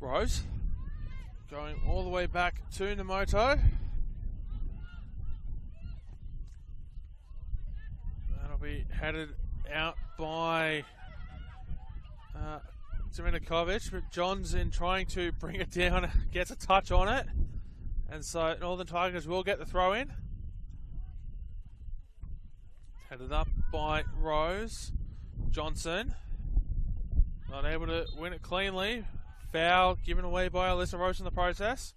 Rose going all the way back to Namoto. That'll be headed out by Dominikovic, but Johns in trying to bring it down gets a touch on it, and so Northern Tigers will get the throw in. Headed up by Rose. Johnson not able to win it cleanly. Foul given away by Alyssa Rose in the process.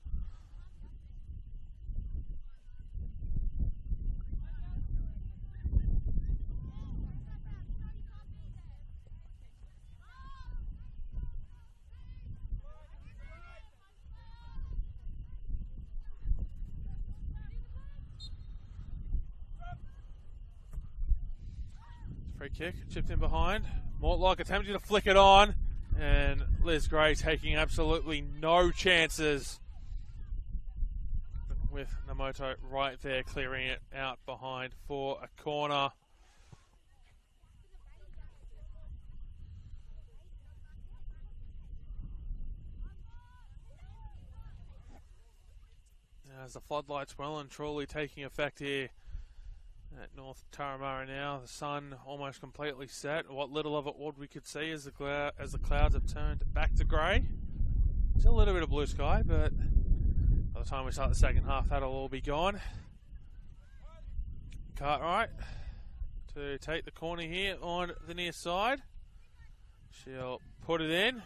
Free kick, chipped in behind. Mortlock attempting to flick it on, and Liz Gray taking absolutely no chances with Namoto right there clearing it out behind for a corner. As the floodlights well and truly taking effect here at North Turramurra now, the sun almost completely set. What little of it we could see as the clouds have turned back to grey. Still a little bit of blue sky, but by the time we start the second half, that'll all be gone. Cartwright to take the corner here on the near side. She'll put it in.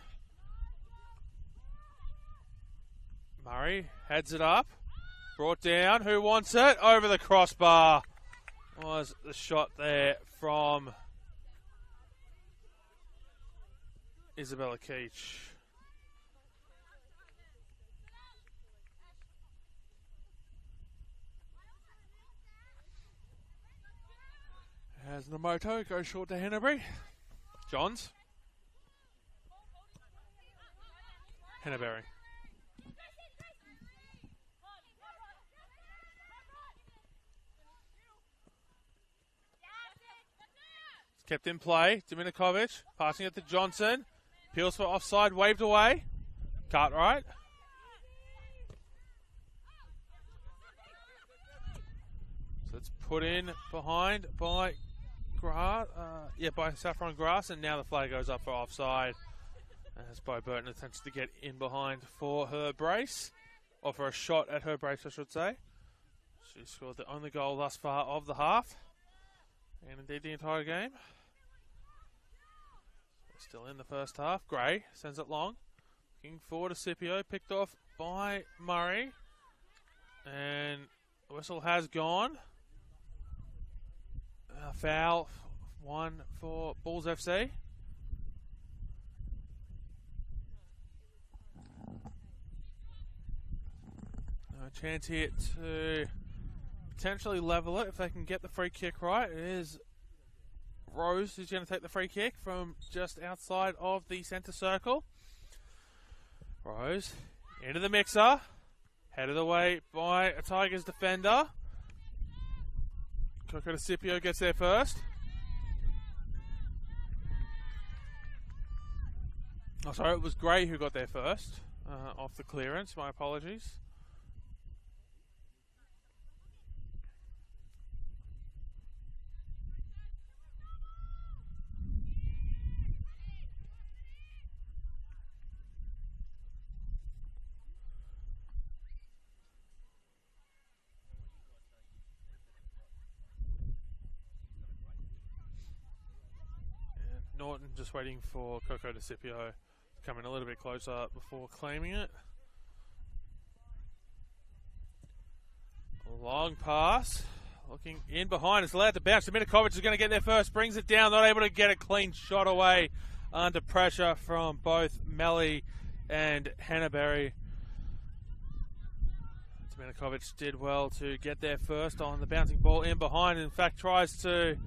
Murray heads it up. Brought down. Who wants it? Over the crossbar. Was the shot there from Isabella Keach. As Namoto goes short to Henneberry. Johns. Henneberry. Kept in play. Dominikovic passing it to Johnson. Peels for offside, waved away. Cartwright. So it's put in behind by by Saffron Grass, and now the flag goes up for offside. As Bo Burton attempts to get in behind for her brace, or for a shot at her brace, I should say. She scored the only goal thus far of the half, and indeed the entire game. Still in the first half. Gray sends it long. Looking forward to Scipio. Picked off by Murray. And the whistle has gone. Foul. 1 for Bulls FC. A chance here to potentially level it if they can get the free kick right. It is Rose who's going to take the free kick from just outside of the centre circle. Rose into the mixer. Headed away by a Tigers defender. Coco DeCipio gets there first. Oh, sorry, it was Gray who got there first. Off the clearance, my apologies. Just waiting for Coco de Scipio to come in a little bit closer before claiming it. Long pass. Looking in behind. It's allowed to bounce. Dominikovic is going to get there first. Brings it down. Not able to get a clean shot away under pressure from both Melly and Hannaberry. Dominikovic did well to get there first on the bouncing ball in behind. In fact, tries to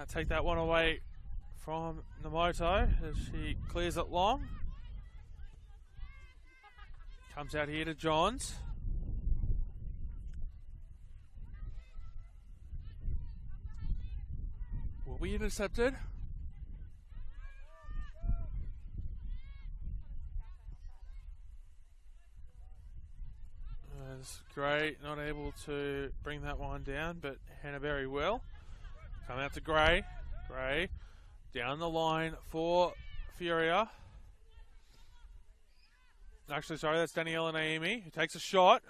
take that one away from Namoto as she clears it long. Comes out here to Johns. Will be intercepted. Gray not able to bring that one down, but Hannaberry will. Come out to Gray. Gray down the line for Furia. Actually, sorry, that's Daniela Naimi who takes a shot.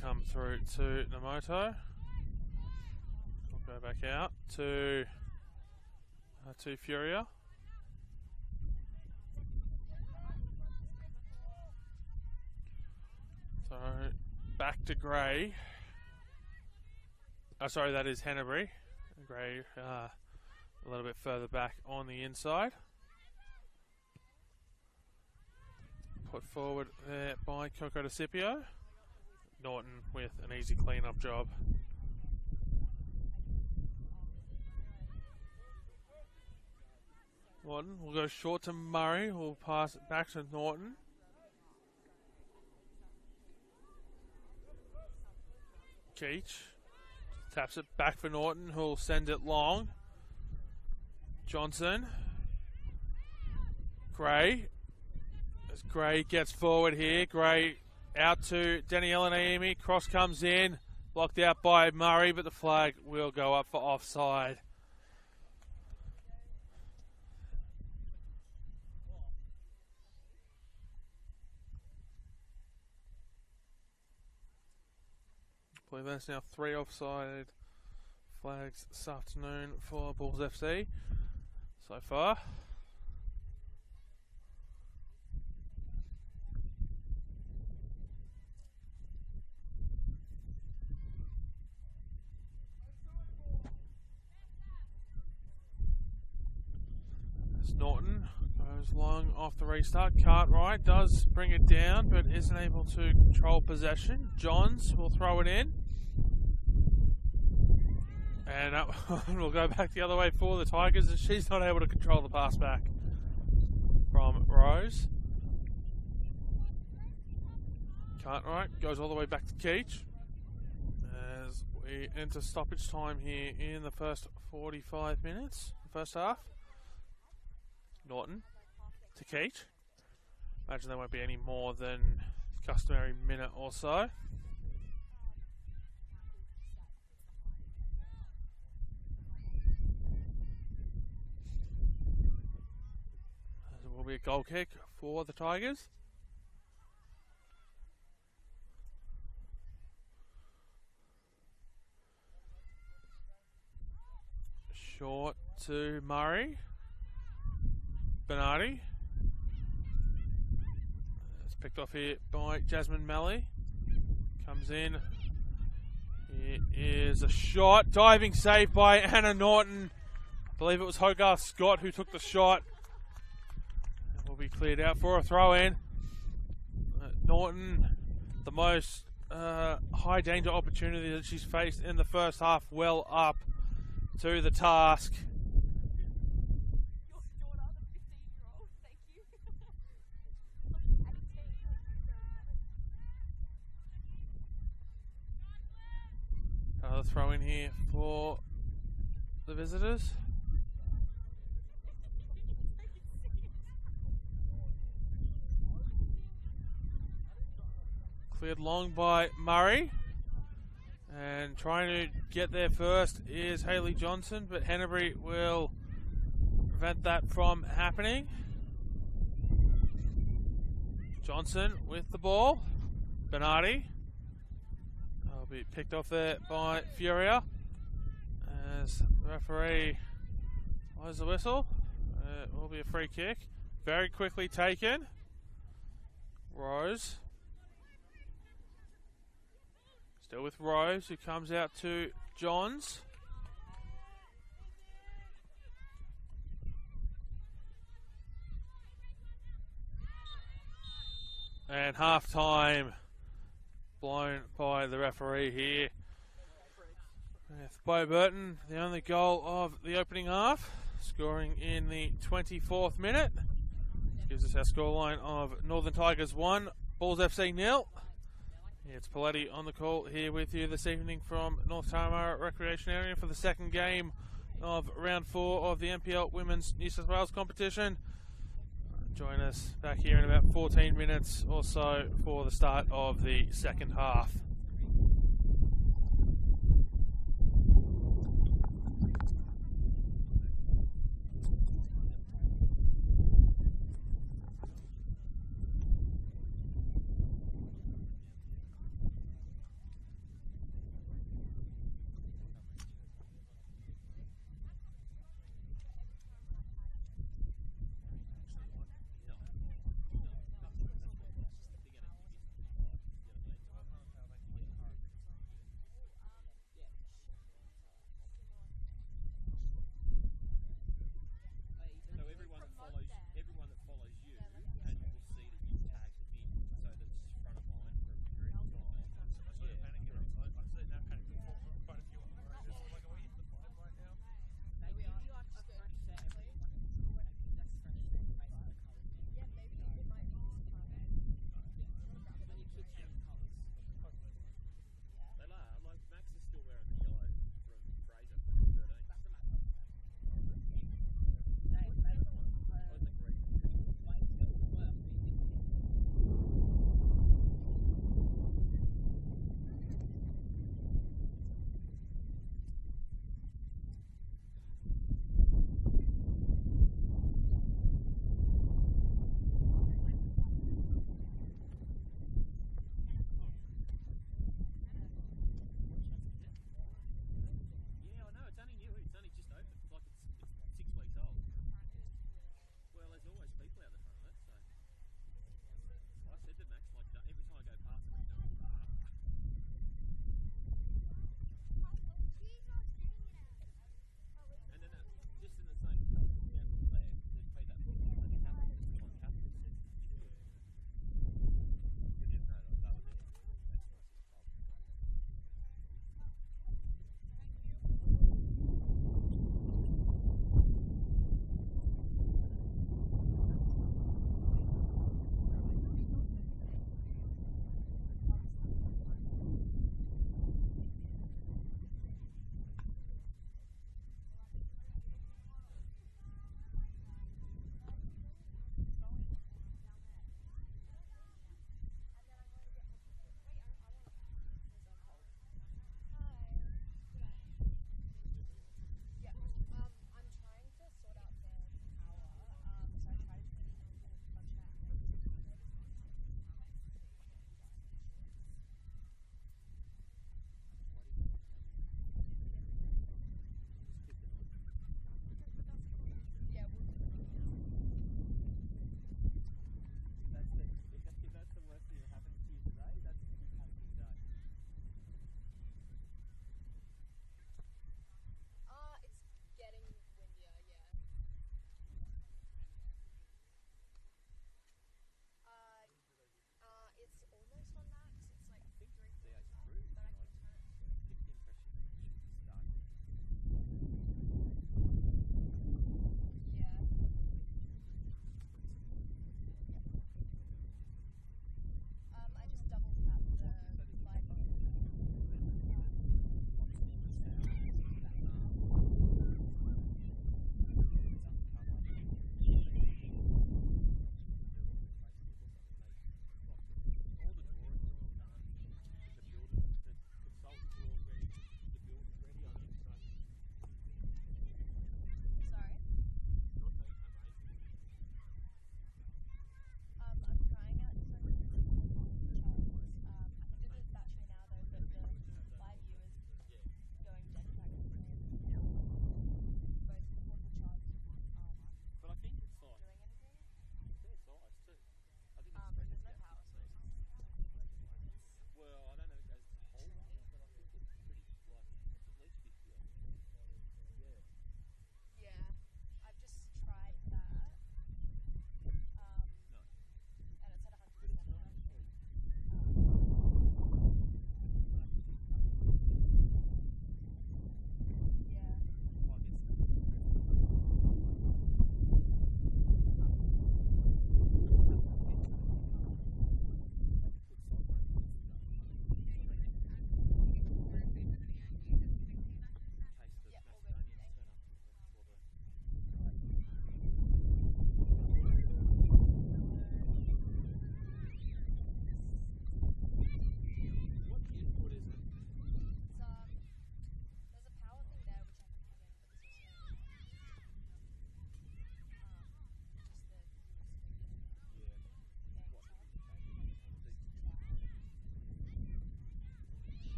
Come through to Namoto. We'll go back out to Furia. So back to Gray. Oh, sorry, that is Hannaberry. Gray a little bit further back on the inside. Put forward there by Coco de Scipio. Norton with an easy clean-up job. Norton will go short to Murray, who will pass it back to Norton. Keach taps it back for Norton, who will send it long. Johnson. Gray. As Gray gets forward here, Gray out to Daniela Naimi. Cross comes in. Blocked out by Murray, but the flag will go up for offside. I believe that's now 3 offside flags this afternoon for Bulls FC so far. Norton goes long off the restart. Cartwright does bring it down, but isn't able to control possession. Johns will throw it in. And that one will go back the other way for the Tigers, as she's not able to control the pass back from Rose. Cartwright goes all the way back to Keach as we enter stoppage time here in the first 45 minutes, the first half. Norton to Keach. Imagine there won't be any more than customary minute or so. There will be a goal kick for the Tigers. Short to Murray. Bernardi. It's picked off here by Jasmine Melly. Comes in. Here is a shot. Diving save by Anna Norton. I believe it was Hogarth Scott who took the shot. It will be cleared out for a throw in. Norton, the most high danger opportunity that she's faced in the first half, well up to the task. Another throw in here for the visitors. Cleared long by Murray. And trying to get there first is Hayley Johnson, but Hennebury will prevent that from happening. Johnson with the ball. Bernardi will be picked off there by Furia as the referee blows the whistle. It will be a free kick. Very quickly taken. Rose. Still with Rose, who comes out to Johns. And half time blown by the referee here. With Bo Burton, the only goal of the opening half, scoring in the 24th minute. Gives us our scoreline of Northern Tigers 1, Bulls FC 0. It's Paletti on the call here with you this evening from North Taramara Recreation Area for the second game of round 4 of the NPL Women's New South Wales competition. Join us back here in about 14 minutes or so for the start of the second half.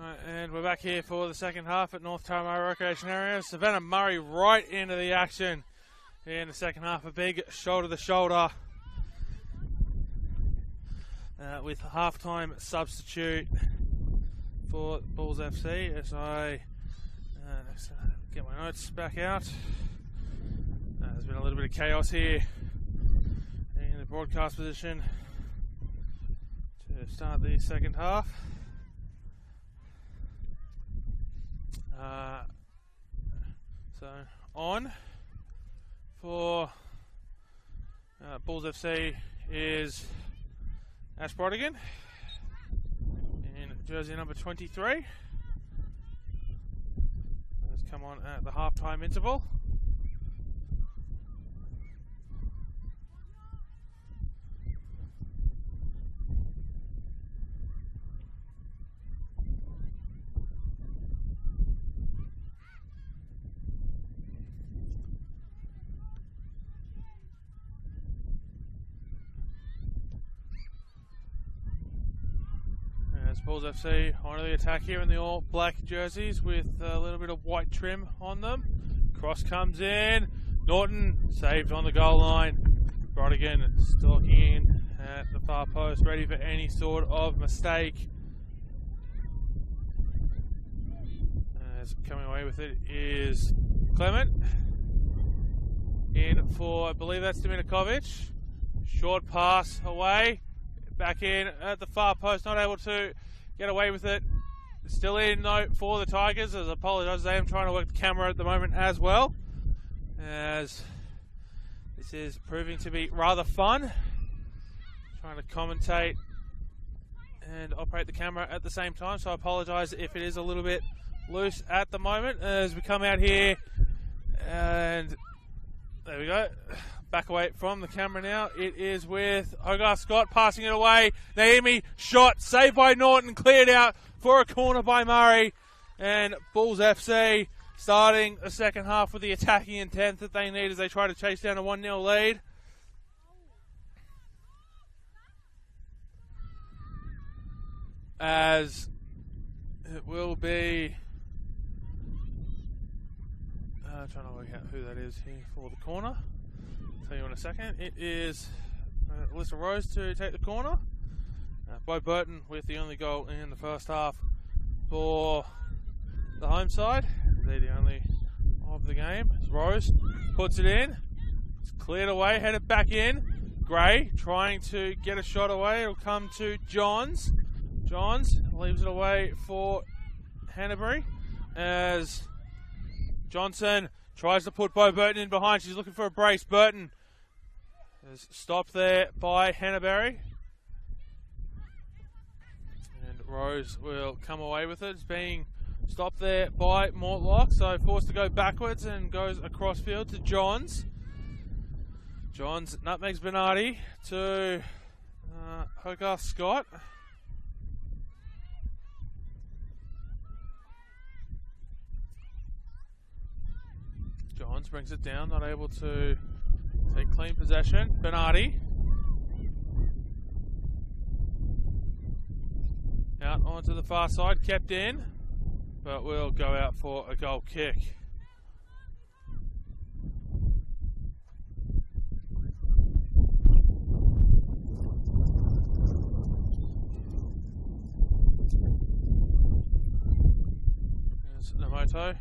And we're back here for the second half at North Taramara Recreation Area. Savannah Murray right into the action in the second half. A big shoulder-to-shoulder with half-time substitute for Bulls FC as I get my notes back out. There's been a little bit of chaos here in the broadcast position to start the second half. So on for Bulls FC is Ash Brodigan in jersey number 23. Has come on at the half-time interval. Bulls FC onto the attack here in the all black jerseys with a little bit of white trim on them. Cross comes in. Norton saved on the goal line. Brodigan stalking in at the far post, ready for any sort of mistake. As coming away with it is Clement. In for, I believe that's Dominikovic. Short pass away. Back in at the far post, not able to get away with it. Still in though for the Tigers, as I apologise, I am trying to work the camera at the moment as well, as this is proving to be rather fun, trying to commentate and operate the camera at the same time, so I apologise if it is a little bit loose at the moment as we come out here. And there we go, back away from the camera now. It is with Hogarth Scott passing it away. Naimi shot, saved by Norton, cleared out for a corner by Murray. And Bulls FC starting the second half with the attacking intent that they need as they try to chase down a 1-0 lead. As it will be... trying to work out who that is here for the corner. I'll tell you in a second. It is Alyssa Rose to take the corner. Bo Burton with the only goal in the first half for the home side. They're the only of the game. Rose puts it in. It's cleared away, headed back in. Gray trying to get a shot away. It'll come to Johns. Johns leaves it away for Hanbury as Johnson tries to put Bo Burton in behind. She's looking for a brace. Burton is stopped there by Hanbury. And Rose will come away with it. It's being stopped there by Mortlock, so forced to go backwards and goes across field to Johns. Johns nutmegs Bernardi to Hogarth Scott. Johns brings it down, not able to take clean possession. Bernardi out onto the far side, kept in, but will go out for a goal kick. There's Namoto.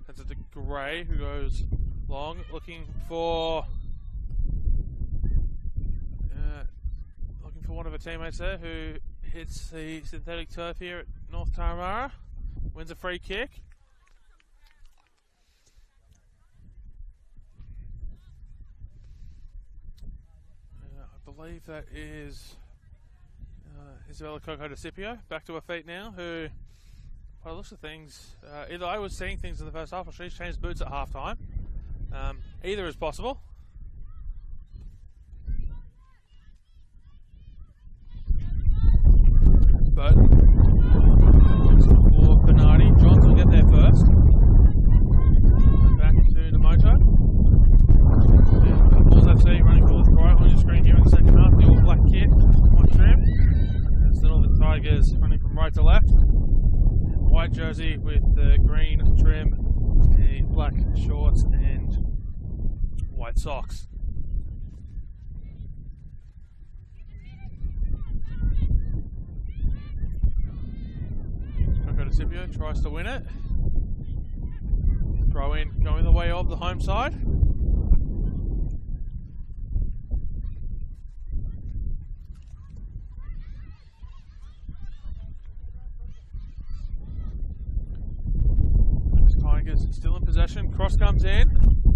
That's it to Gray, who goes long, looking for one of her teammates there, who hits the synthetic turf here at North Taramara, wins a free kick. I believe that is Isabella Coco de Scipio, back to her feet now, who, by the looks of things, either I was seeing things in the first half or she's changed boots at half time. Either is possible. But for Bernardi, Johns will get there first. Back to Namoto. And Bulls FC running towards right on your screen here in the second half. The all black kit, white trim. It's the Northern Tigers running from right to left. white jersey with the green trim, the black shorts and white socks. Scipio tries to win it. Throw in going the way of the home side. Tigers still in possession. Cross comes in.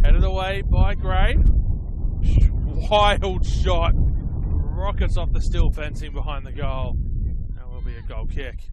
Headed away by Gray. Wild shot. Rockets off the steel fencing behind the goal. That will be a goal kick.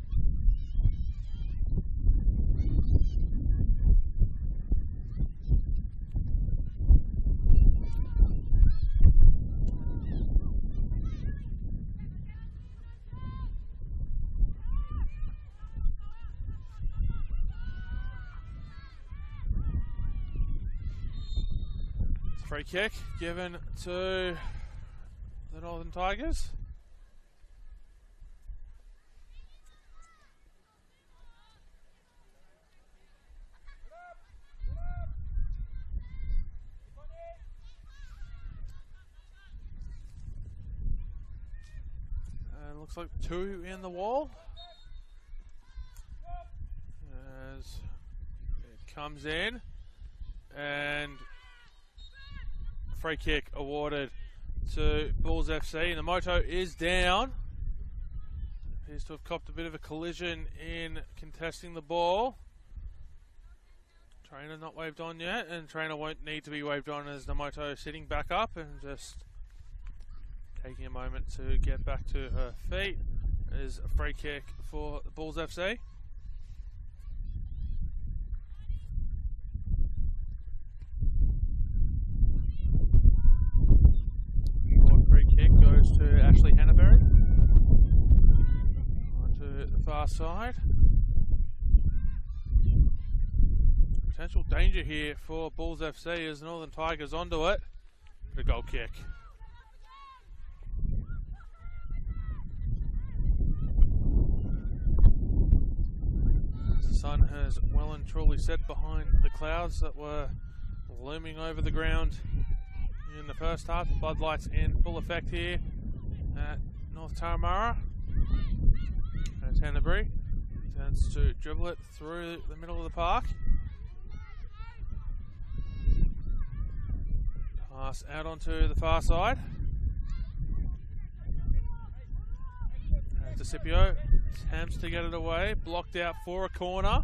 Free kick given to the Northern Tigers. And looks like 2 in the wall. As it comes in and free kick awarded to Bulls FC. The moto is down. Appears to have copped a bit of a collision in contesting the ball. Trainer not waved on yet, and trainer won't need to be waved on as the moto sitting back up and just taking a moment to get back to her feet. It is a free kick for the Bulls FC. To Ashley Hannaberry onto the far side. Potential danger here for Bulls FC as Northern Tigers onto it. The goal kick. The sun has well and truly set behind the clouds that were looming over the ground in the first half. The floodlights in full effect here at North Taramara. As Hannaberry turns to dribble it through the middle of the park. Pass out onto the far side. DeCipio attempts to get it away, blocked out for a corner.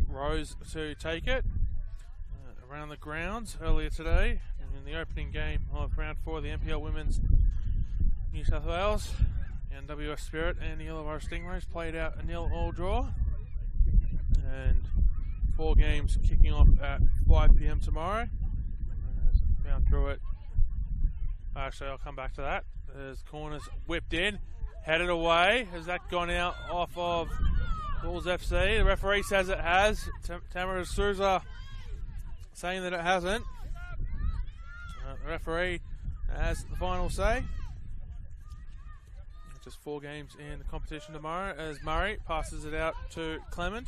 Rose to take it around the grounds earlier today in the opening game of round 4 of the NPL Women's New South Wales. NWS Spirit and the Illawarra Stingrays played out a 0-0 draw, and 4 games kicking off at 5 p.m. tomorrow. Bound through it. Actually, I'll come back to that. As corners whipped in, headed away. Has that gone out off of Bulls FC? The referee says it has. Tamara Souza saying that it hasn't. The referee has the final say. Just 4 games in the competition tomorrow as Murray passes it out to Clement.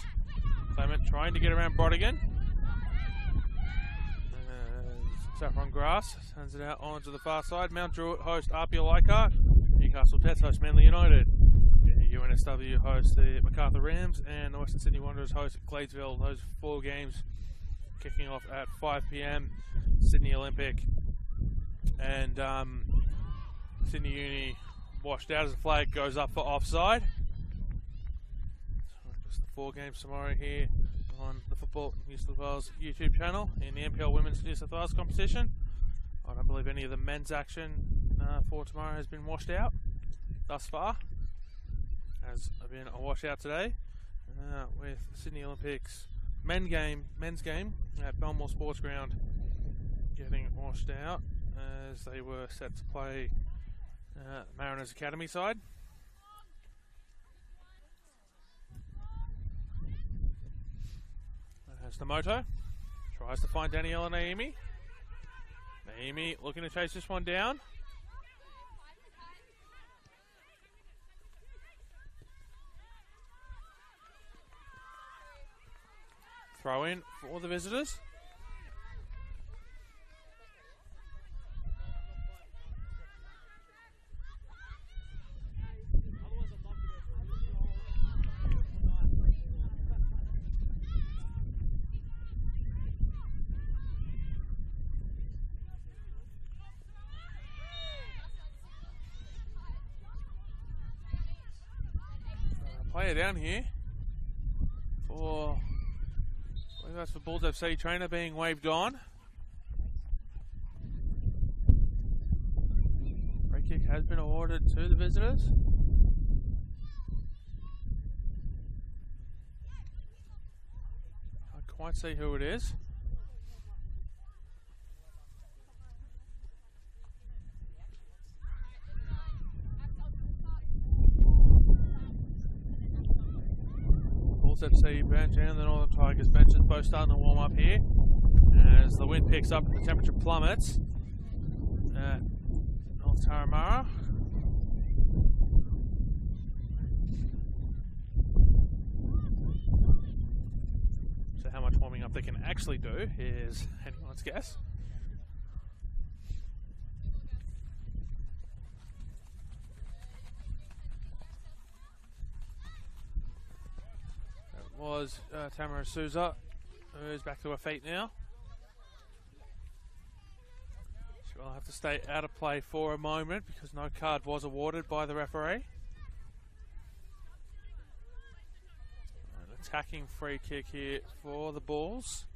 Clement trying to get around Brodigan. Saffron Grass sends it out onto the far side. Mount Druitt host Apia Leichhardt. Newcastle Tets host Manly United. UNSW host the Macarthur Rams, and the Western Sydney Wanderers host Gladesville. Those 4 games kicking off at 5 p.m. Sydney Olympic and Sydney Uni washed out as the flag goes up for offside. So just the 4 games tomorrow here on the Football New South Wales YouTube channel in the NPL Women's New South Wales competition. I don't believe any of the men's action for tomorrow has been washed out thus far. Has been a washout today with Sydney Olympics men's game at Belmore Sports Ground getting washed out as they were set to play Mariners Academy side. Goes to Moto. Tries to find Danielle and Naomi. Naomi looking to chase this one down. Throw in for the visitors. Player down here for, I believe that's for Bulls FC trainer being waved on. Free kick has been awarded to the visitors. Can't quite see who it is. FC bench and the Northern Tigers benches both starting to warm up here as the wind picks up and the temperature plummets at North Taramara. So how much warming up they can actually do is anyone's guess. Was Tamara Souza, who's back to her feet now. She will have to stay out of play for a moment because no card was awarded by the referee. An attacking free kick here for the Bulls.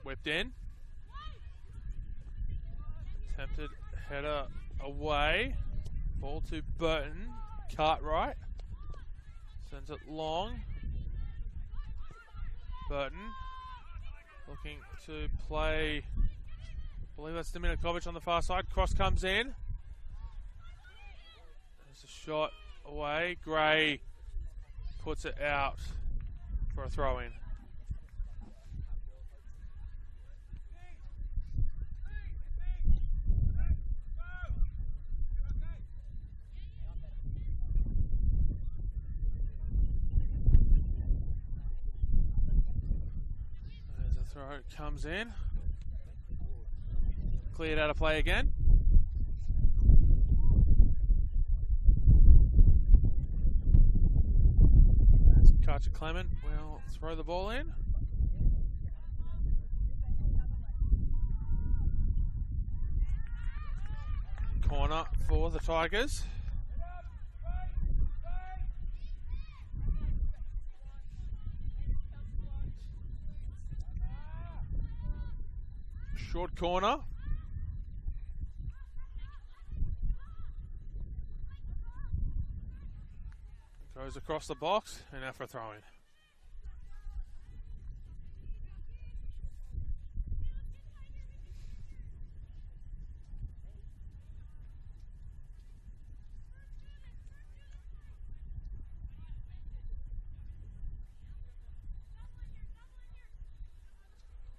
Whipped in. Attempted header away. Ball to Burton. Cartwright. Sends it long. Burton looking to play. I believe that's Dominikovic on the far side. Cross comes in. There's a shot away. Gray puts it out for a throw in. Throw comes in. Cleared out of play again. As Karcher Clement will throw the ball in. Corner for the Tigers. Short corner. Goes across the box and out for a throw in.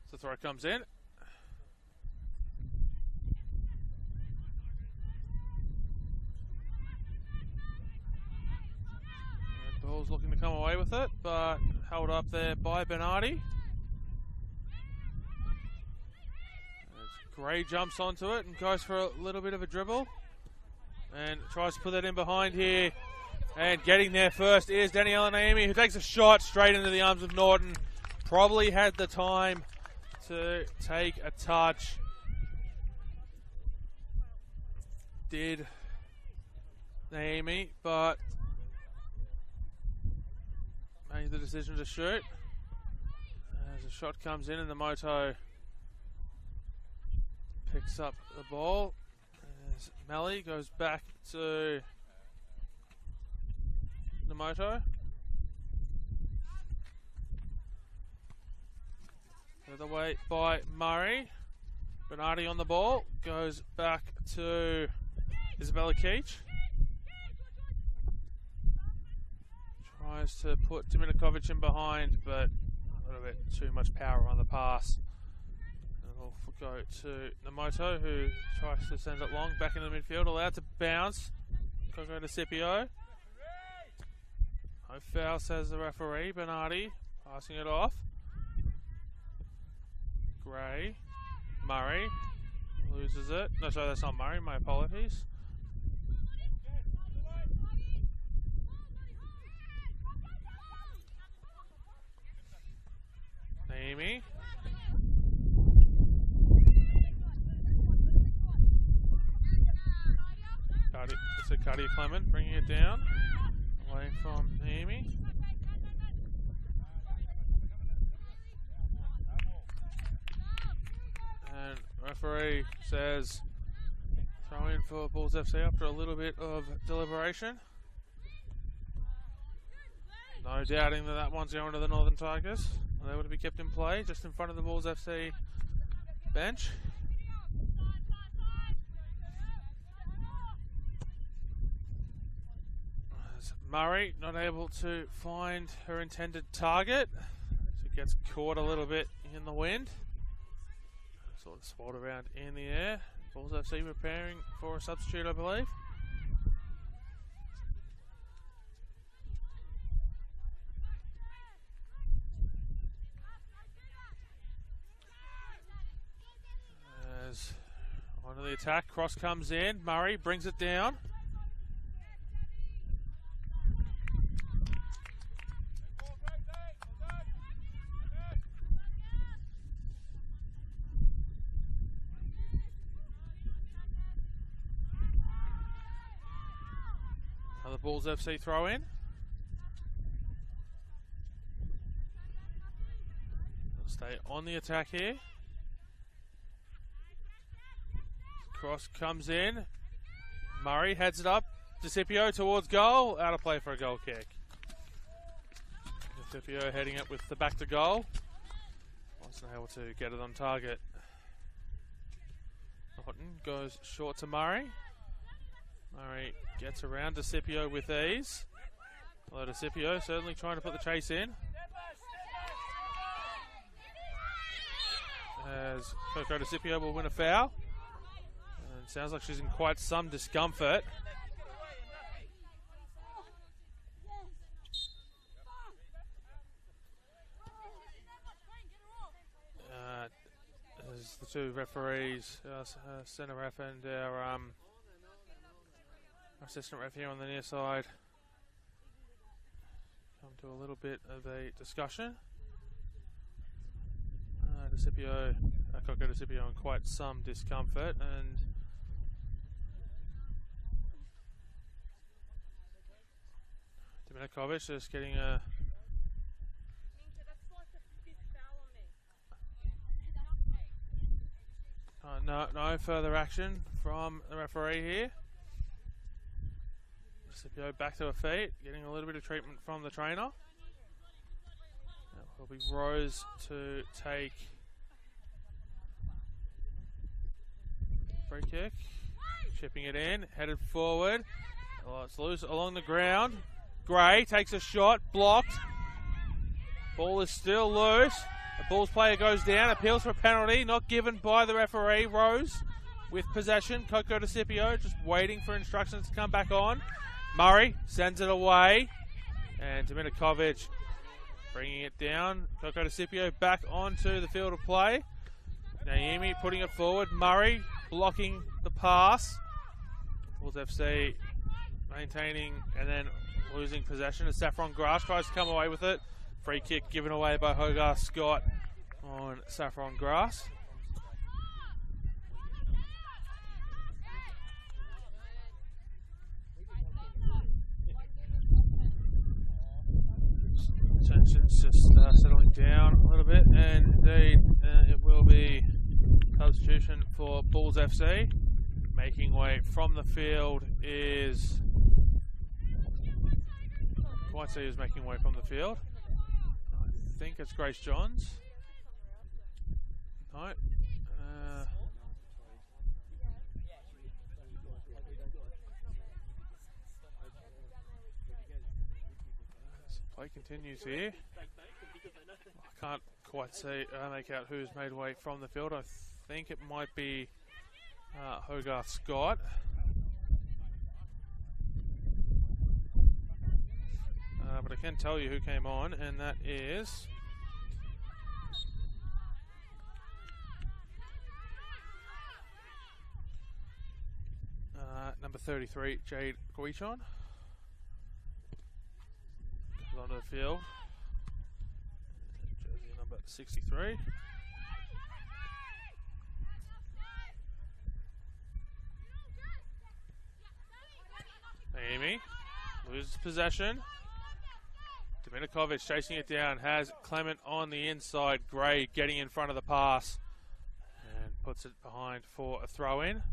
So the throw comes in. Ball's looking to come away with it, but held up there by Bernardi. As Gray jumps onto it and goes for a little bit of a dribble and tries to put that in behind here. And getting there first is Daniela Naomi, who takes a shot straight into the arms of Norton. Probably had the time to take a touch. Did Naomi, but made the decision to shoot. As a shot comes in and the Moto picks up the ball. As Melly goes back to the Moto. Headed away by Murray. Bernardi on the ball. Goes back to Isabella Keach. Tries to put Dominikovic in behind, but a little bit too much power on the pass. And it'll go to Namoto, who tries to send it long. Back into the midfield. Allowed to bounce. Go to Scipio. No foul, says the referee. Bernardi passing it off. Gray. Murray loses it. No, sorry, that's not Murray. My apologies. Naomi. It's a Cardia Clement bringing it down. Away from Naomi. And referee says throw in for Bulls FC after a little bit of deliberation. No doubting that one's going to the Northern Tigers. They would be kept in play just in front of the Bulls FC bench. As Murray not able to find her intended target. She gets caught a little bit in the wind. Sort of swirled around in the air. Bulls FC preparing for a substitute, I believe. As onto the attack, cross comes in. Murray brings it down. Another Bulls FC throw in. They'll stay on the attack here. Cross comes in. Murray heads it up. DeCipio towards goal. Out of play for a goal kick. DeCipio heading it with the back to goal. Wasn't able to get it on target. Norton goes short to Murray. Murray gets around DeCipio with ease. Although DeCipio certainly trying to put the chase in. As Coco DeCipio will win a foul. And sounds like she's in quite some discomfort. As the two referees, centre ref and our assistant ref here on the near side, come to a little bit of a discussion. Coco DeCipio in quite some discomfort, and Dominikovic just getting a no further action from the referee here. Scipio back to her feet, getting a little bit of treatment from the trainer. It'll be Rose to take free kick, chipping it in, headed forward. Oh, it's loose along the ground. Gray takes a shot, blocked. Ball is still loose. The Bulls player goes down, appeals for a penalty, not given by the referee. Rose with possession. Coco DeCipio just waiting for instructions to come back on. Murray sends it away, and Dominikovic bringing it down. Coco DeCipio back onto the field of play. Naomi putting it forward. Murray blocking the pass. Bulls FC maintaining and then losing possession as Saffron Grass tries to come away with it. Free kick given away by Hogarth Scott on Saffron Grass. Tension's just settling down a little bit, and indeed it will be substitution for Bulls FC. Making way from the field is quite see who's making way from the field. I think it's Grace Johns. No. Play continues here. I can't quite see, make out who's made way from the field. I think it might be Hogarth Scott. But I can tell you who came on, and that is number 33, Jade Guichon. Comes onto the field. Jersey number 63. Amy loses possession. Dominikovic chasing it down, has Clement on the inside. Gray getting in front of the pass and puts it behind for a throw in.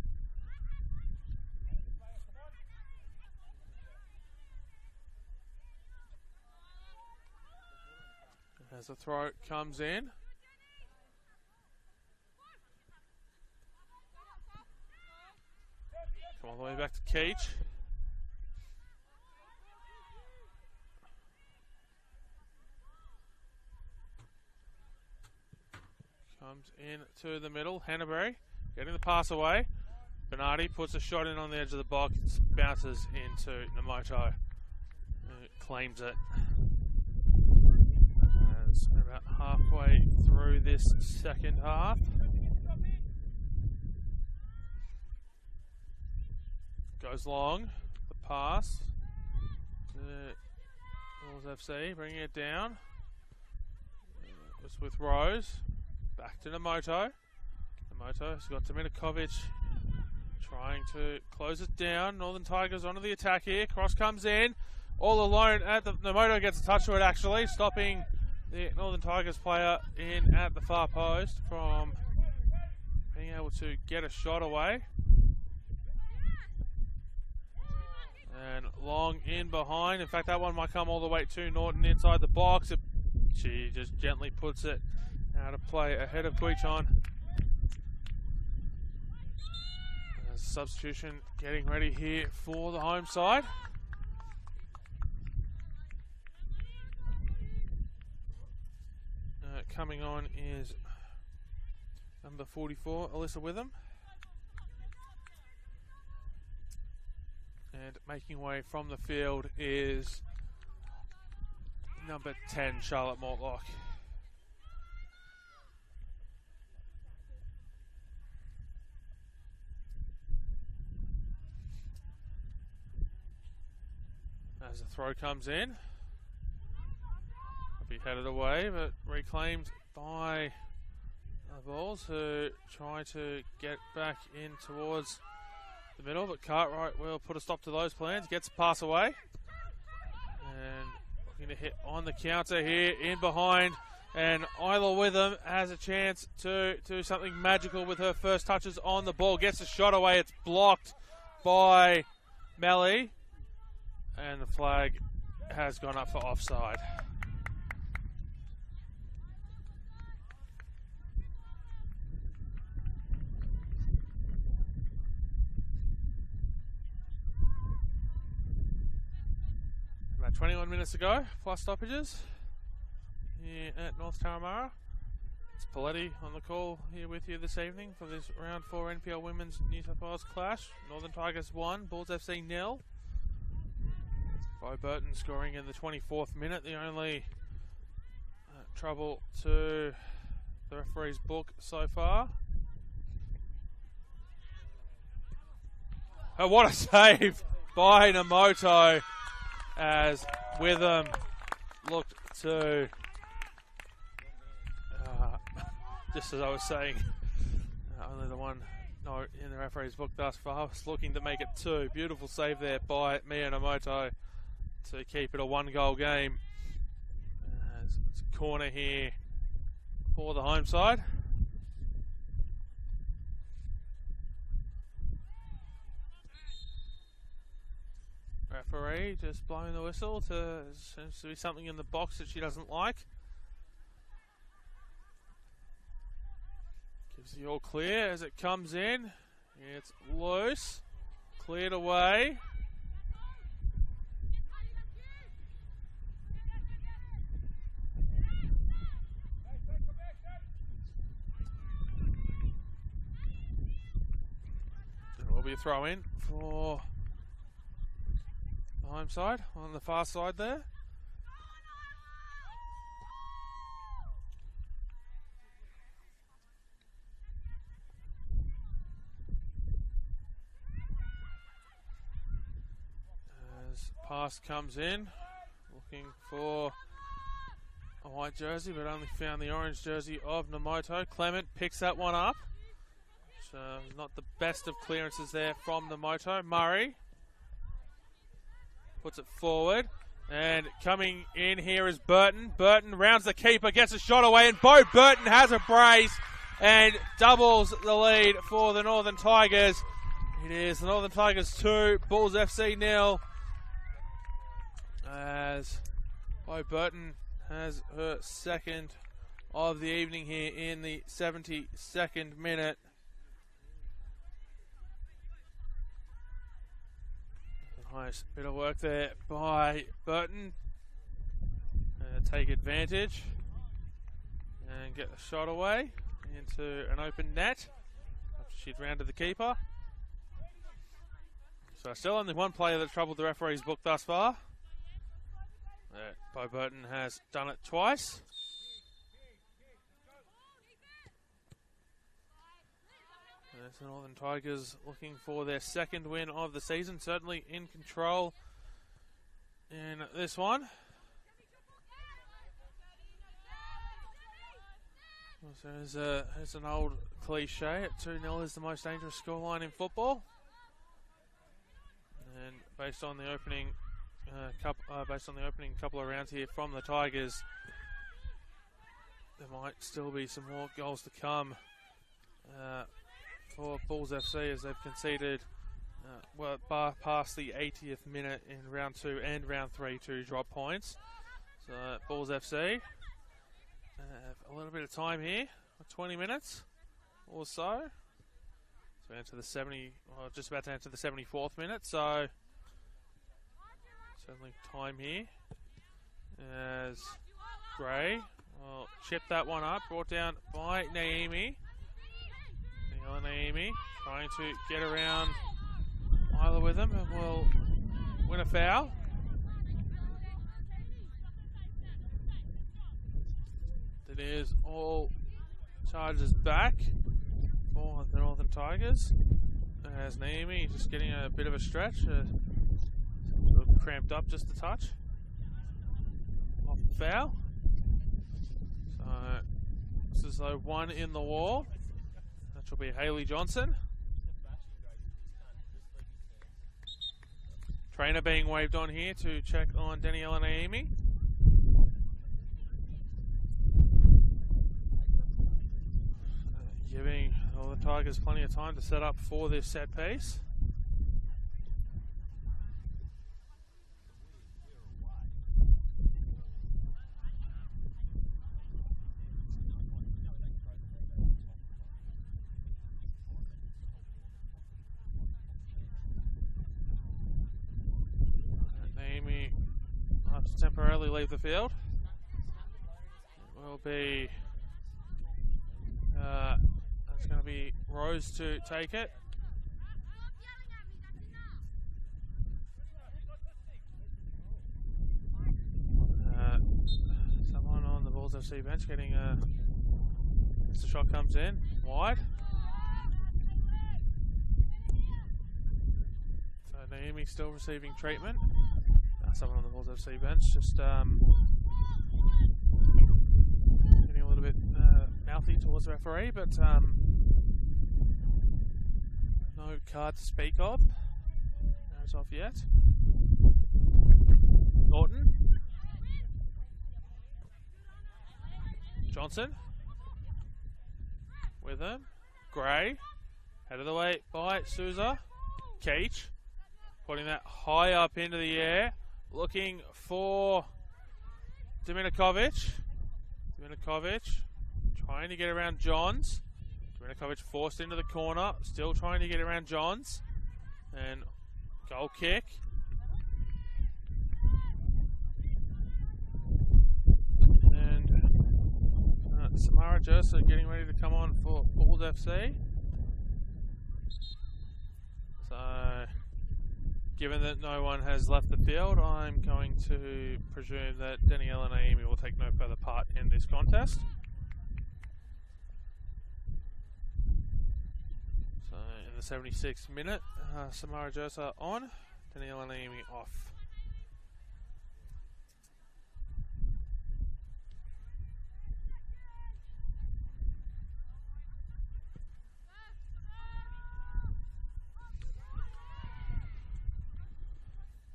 As the throw comes in. Come all the way back to Keach. Comes in to the middle. Hannaberry getting the pass away. Bernardi puts a shot in on the edge of the box. Bounces into Namoto, who claims it. As about halfway through this second half. Goes long. The pass to Bulls FC, bringing it down. Just with Rose. Back to Namoto. Namoto has got Dominikovic trying to close it down. Northern Tigers onto the attack here. Cross comes in. All alone at the... Namoto gets a touch to it actually, stopping the Northern Tigers player in at the far post from being able to get a shot away. And Long in behind. In fact, that one might come all the way to Norton inside the box. She just gently puts it out of play ahead of Guichon. Substitution getting ready here for the home side. Coming on is number 44, Alyssa Witham. And making way from the field is number 10, Charlotte Mortlock. As the throw comes in, will be headed away, but reclaimed by the Bulls, who try to get back in towards the middle, but Cartwright will put a stop to those plans, gets a pass away, and looking to hit on the counter here, in behind, and Isla Witham has a chance to do something magical with her first touches on the ball, gets a shot away, it's blocked by Melly. And the flag has gone up for offside. About 21 minutes ago, plus stoppages here at North Taramara. It's Paletti on the call here with you this evening for this round 4 NPL Women's New South Wales clash. Northern Tigers 1, Bulls FC 0. Bo Burton scoring in the 24th minute, the only trouble to the referee's book so far. Oh, what a save by Namoto as Witham looked to, just as I was saying, only the one note in the referee's book thus far was looking to make it 2. Beautiful save there by Mia Namoto to keep it a 1-goal game. It's a corner here for the home side. Referee just blowing the whistle. Seems to be something in the box that she doesn't like. Gives the all clear as it comes in. It's loose. Cleared away. There will be a throw in for the home side on the far side there. As pass comes in, looking for a white jersey, but only found the orange jersey of Namoto. Clement picks that one up. Not the best of clearances there from Namoto. Murray puts it forward, and coming in here is Burton. Burton rounds the keeper, gets a shot away, and Bo Burton has a brace and doubles the lead for the Northern Tigers. It is the Northern Tigers 2, Bulls FC 0. As Bo Burton has her second of the evening here in the 72nd minute. Nice bit of work there by Burton. Take advantage and get the shot away into an open net after she'd rounded the keeper. So still only one player that troubled the referee's book thus far. Bo Burton has done it twice. There's the Northern Tigers looking for their second win of the season. Certainly in control in this one. So there's an old cliche. 2-0 is the most dangerous scoreline in football. And based on the opening couple of rounds here from the Tigers, there might still be some more goals to come for Bulls FC, as they've conceded past the 80th minute in round 2 and round 3 to drop points. So Bulls FC have a little bit of time here, 20 minutes or so. So enter the just about to enter the 74th minute, so certainly time here. As Gray will chip that one up, brought down by Naimi. Naimi trying to get around Isla with him and will win a foul. It is all charges back for the Northern Tigers. As Naimi just getting a bit of a stretch, cramped up just a touch off the foul. So this is though one in the wall. That will be Haley Johnson. Trainer being waved on here to check on Daniela Naimi. Giving all the Tigers plenty of time to set up for this set piece. Naimi will have to temporarily leave the field. It will be it's going to be Rose to take it. Someone on the Bulls FC bench getting as the shot comes in wide. So Naomi still receiving treatment. Someone on the Bulls FC bench just getting a little bit mouthy towards the referee, but no card to speak of as of yet. Norton. Johnson. With him. Gray. Head of the way by Souza. Keach. Putting that high up into the air. Looking for Dominikovic. Dominikovic trying to get around Johns. Dominikovic forced into the corner, still trying to get around Johns. And goal kick. And Samara Jursa getting ready to come on for Bulls FC. So, given that no one has left the field, I'm going to presume that Danielle and Amy will take no further part in this contest. So, in the 76th minute, Samara Jursa on, Danielle and Amy off.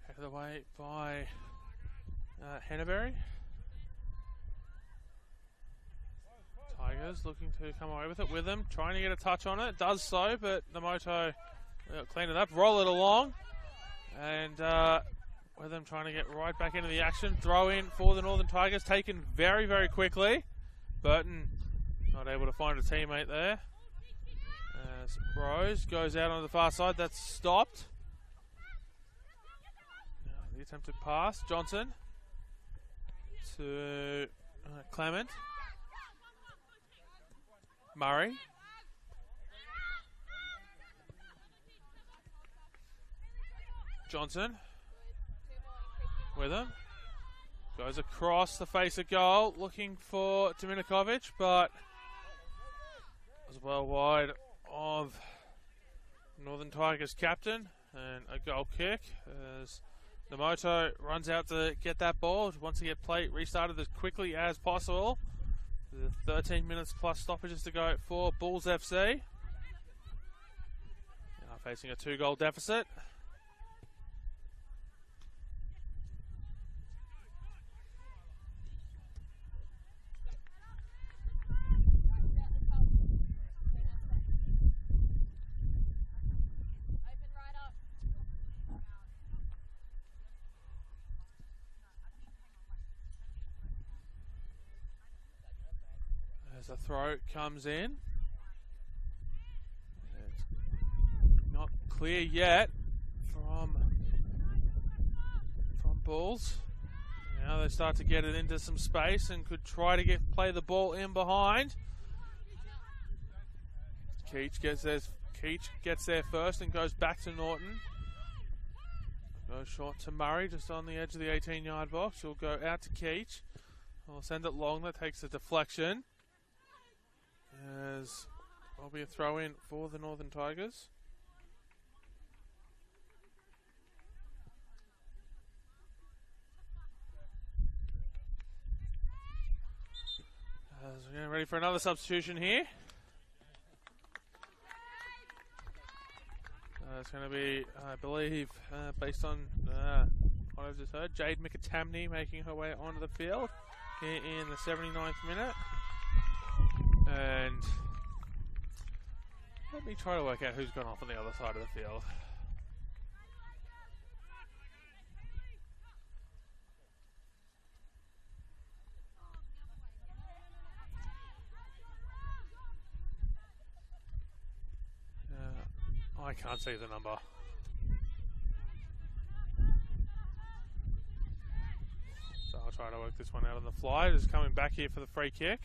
Headed away by Henneberry. Tigers looking to come away with it. With them, trying to get a touch on it. Does so, but the Moto clean it up, roll it along. And with them trying to get right back into the action. Throw in for the Northern Tigers, taken very, very quickly. Burton not able to find a teammate there. As Rose goes out on the far side, that's stopped. The attempted pass, Johnson to Clement. Murray. Johnson with him. Goes across the face of goal, looking for Dominikovic, but was well wide of Northern Tigers captain, and a goal kick as Namoto runs out to get that ball, wants to get play restarted as quickly as possible. The 13 minutes plus stoppages to go for Bulls FC. Now facing a 2-goal deficit. As a throw comes in. It's not clear yet from Bulls. Now they start to get it into some space and could try to play the ball in behind. Keach gets there first and goes back to Norton. Goes short to Murray, just on the edge of the 18-yard box. He'll go out to Keach. We'll send it long. That takes a deflection. As will be a throw in for the Northern Tigers. As we're getting ready for another substitution here. It's going to be, I believe, based on what I've just heard, Jade McAtamney making her way onto the field here in the 79th minute. And let me try to work out who's gone off on the other side of the field. I can't see the number. So I'll try to work this one out on the fly. Just coming back here for the free kick.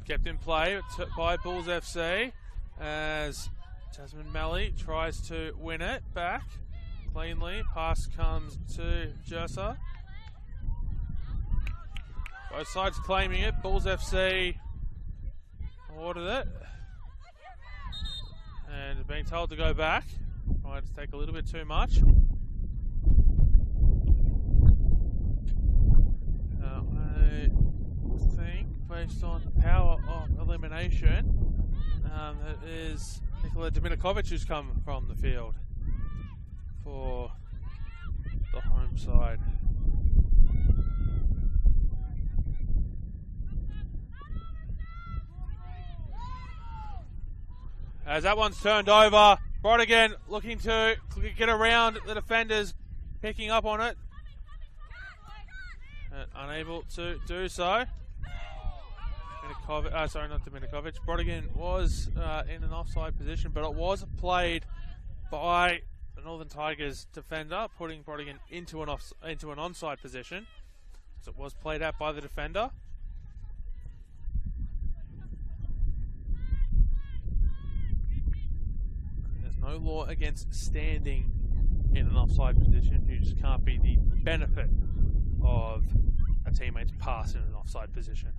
Kept in play by Bulls FC as Jasmine Melly tries to win it back cleanly. Pass comes to Jursa. Both sides claiming it. Bulls FC ordered it and being told to go back. Might take a little bit too much. I think based on power of elimination, that is Nikola Dominikovic who's come from the field for the home side. as that one's turned over. Brodigan looking to get around the defenders, picking up on it. Unable to do so. Sorry, not Dominikovic. Brodigan was in an offside position, but it was played by the Northern Tigers defender, putting Brodigan into an onside position. So it was played out by the defender. There's no law against standing in an offside position. You just can't be the benefit of a teammate's pass in an offside position.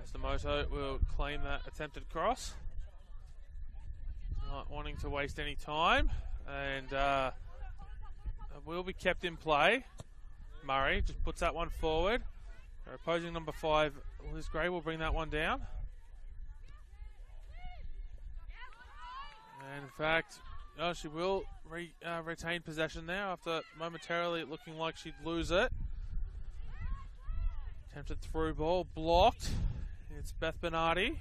As the Moto will claim that attempted cross. Not wanting to waste any time, and will be kept in play. Murray just puts that one forward. Our opposing number 5, Liz Gray, will bring that one down. And in fact, she will retain possession now after momentarily looking like she'd lose it. Attempted through ball, blocked. It's Beth Bernardi.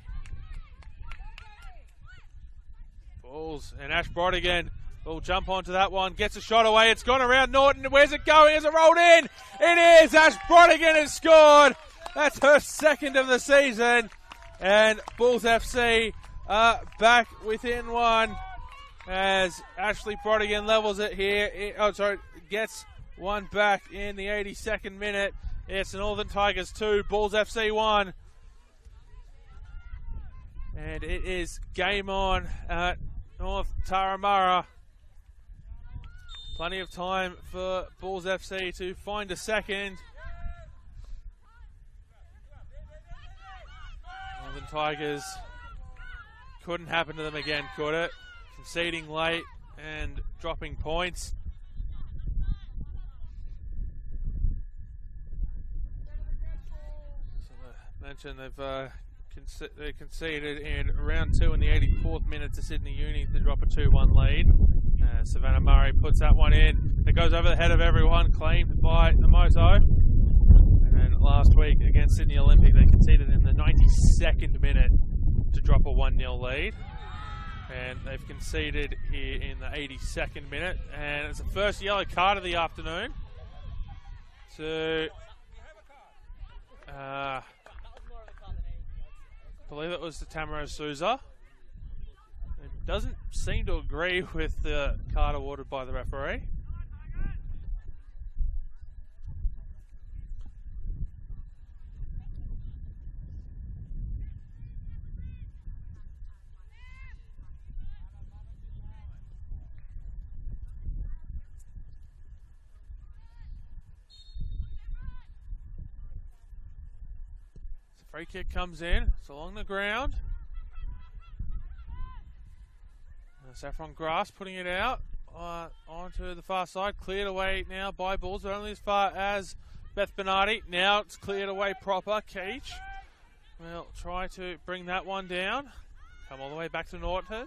Balls, and Ash Brodigan will jump onto that one, gets a shot away, it's gone around Norton, where's it going, is it rolled in? It is, Ash Brodigan has scored, that's her second of the season, and Bulls FC back within one, as Ashley Brodigan levels it here, gets one back in the 82nd minute. It's the Northern Tigers 2, Bulls FC 1. And it is game on at North Taramara. Plenty of time for Bulls FC to find a second. Northern Tigers, couldn't happen to them again, could it? Conceding late and dropping points. So I mentioned they conceded in round 2 in the 84th minute to Sydney Uni to drop a 2-1 lead. Savannah Murray puts that one in. It goes over the head of everyone, claimed by the Moto. And last week against Sydney Olympic, they conceded in the 92nd minute to drop a 1-0 lead. And they've conceded here in the 82nd minute. And it's the first yellow card of the afternoon to I believe it was to Tamara Souza. It doesn't seem to agree with the card awarded by the referee. Free kick comes in, it's along the ground. Saffron Grass putting it out onto the far side, cleared away now by Bulls, but only as far as Beth Bernardi. Now it's cleared away proper. Keach will try to bring that one down. Come all the way back to Norton.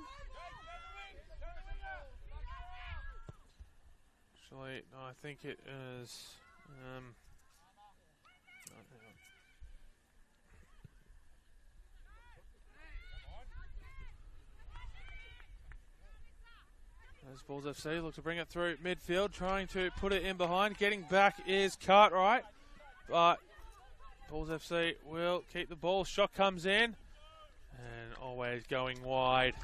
Actually, no, I think it is... As Bulls FC look to bring it through midfield, trying to put it in behind. Getting back is Cartwright, but Bulls FC will keep the ball. Shot comes in, and always going wide.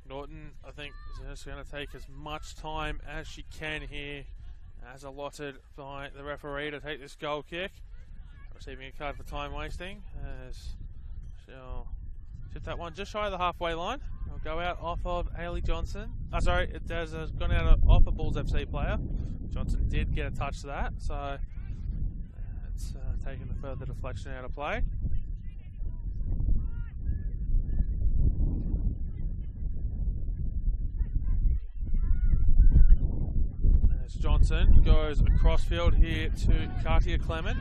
Norton, I think, is just going to take as much time as she can here, as allotted by the referee, to take this goal kick. Receiving a card for time wasting, as she'll chip that one just shy of the halfway line. It'll go out off of Hayley Johnson. It has gone out off a Bulls FC player. Johnson did get a touch to that, so it's taking the further deflection out of play. As Johnson goes across field here to Katia Clement.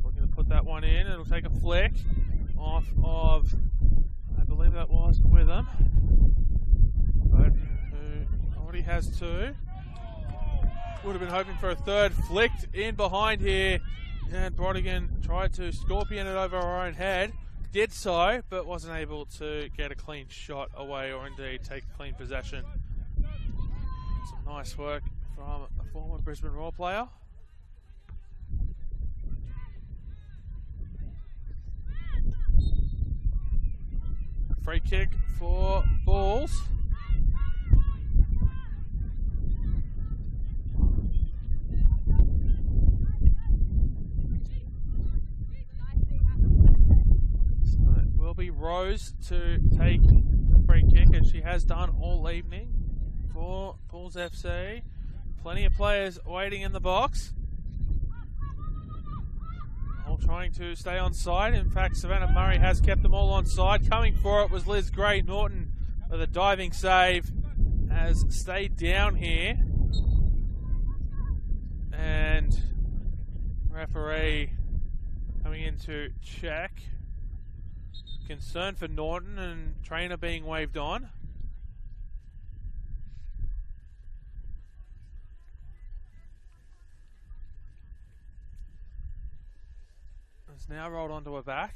Looking to put that one in. It'll take a flick off of, I believe that was Witham, who already has two. Would have been hoping for a third. Flicked in behind here, and Brodigan tried to scorpion it over her own head. Did so, but wasn't able to get a clean shot away, or indeed take clean possession. Some nice work from a former Brisbane Roar player. Free kick for Bulls. So it will be Rose to take the free kick, and she has done all evening for Bulls FC. Plenty of players waiting in the box. All trying to stay on side. In fact, Savannah Murray has kept them all on side. Coming for it was Liz Gray. Norton with a diving save has stayed down here. And referee coming in to check. Concern for Norton and trainer being waved on. It's now rolled onto her back.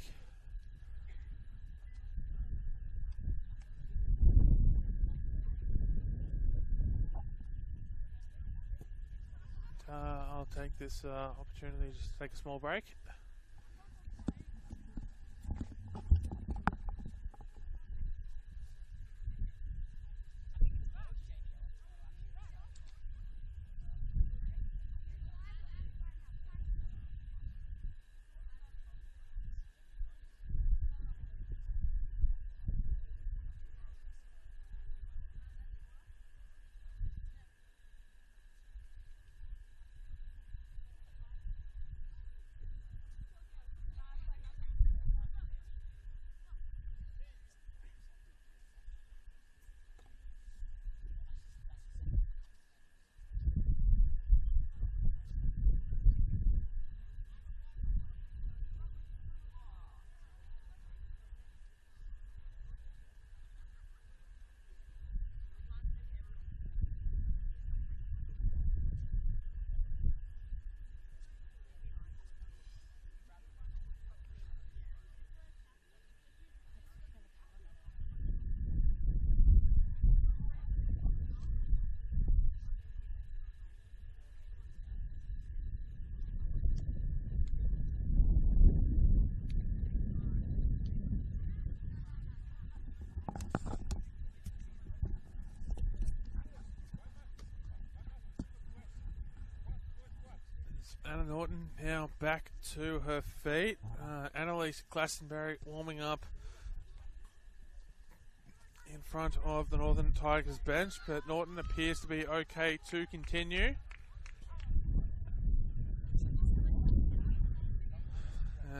I'll take this opportunity just to take a small break. Anna Norton now back to her feet. Annalise Glastonbury warming up in front of the Northern Tigers bench, but Norton appears to be okay to continue.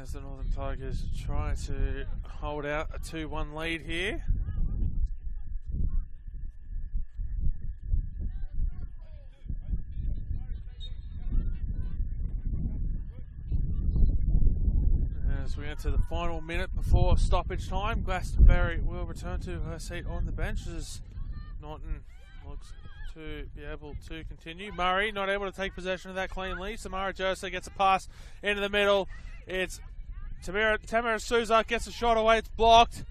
As the Northern Tigers try to hold out a 2-1 lead here. As we enter the final minute before stoppage time, Glastonbury will return to her seat on the bench as Norton looks to be able to continue. Murray not able to take possession of that cleanly. Samara Jose gets a pass into the middle. It's Tamara Souza gets a shot away. It's blocked.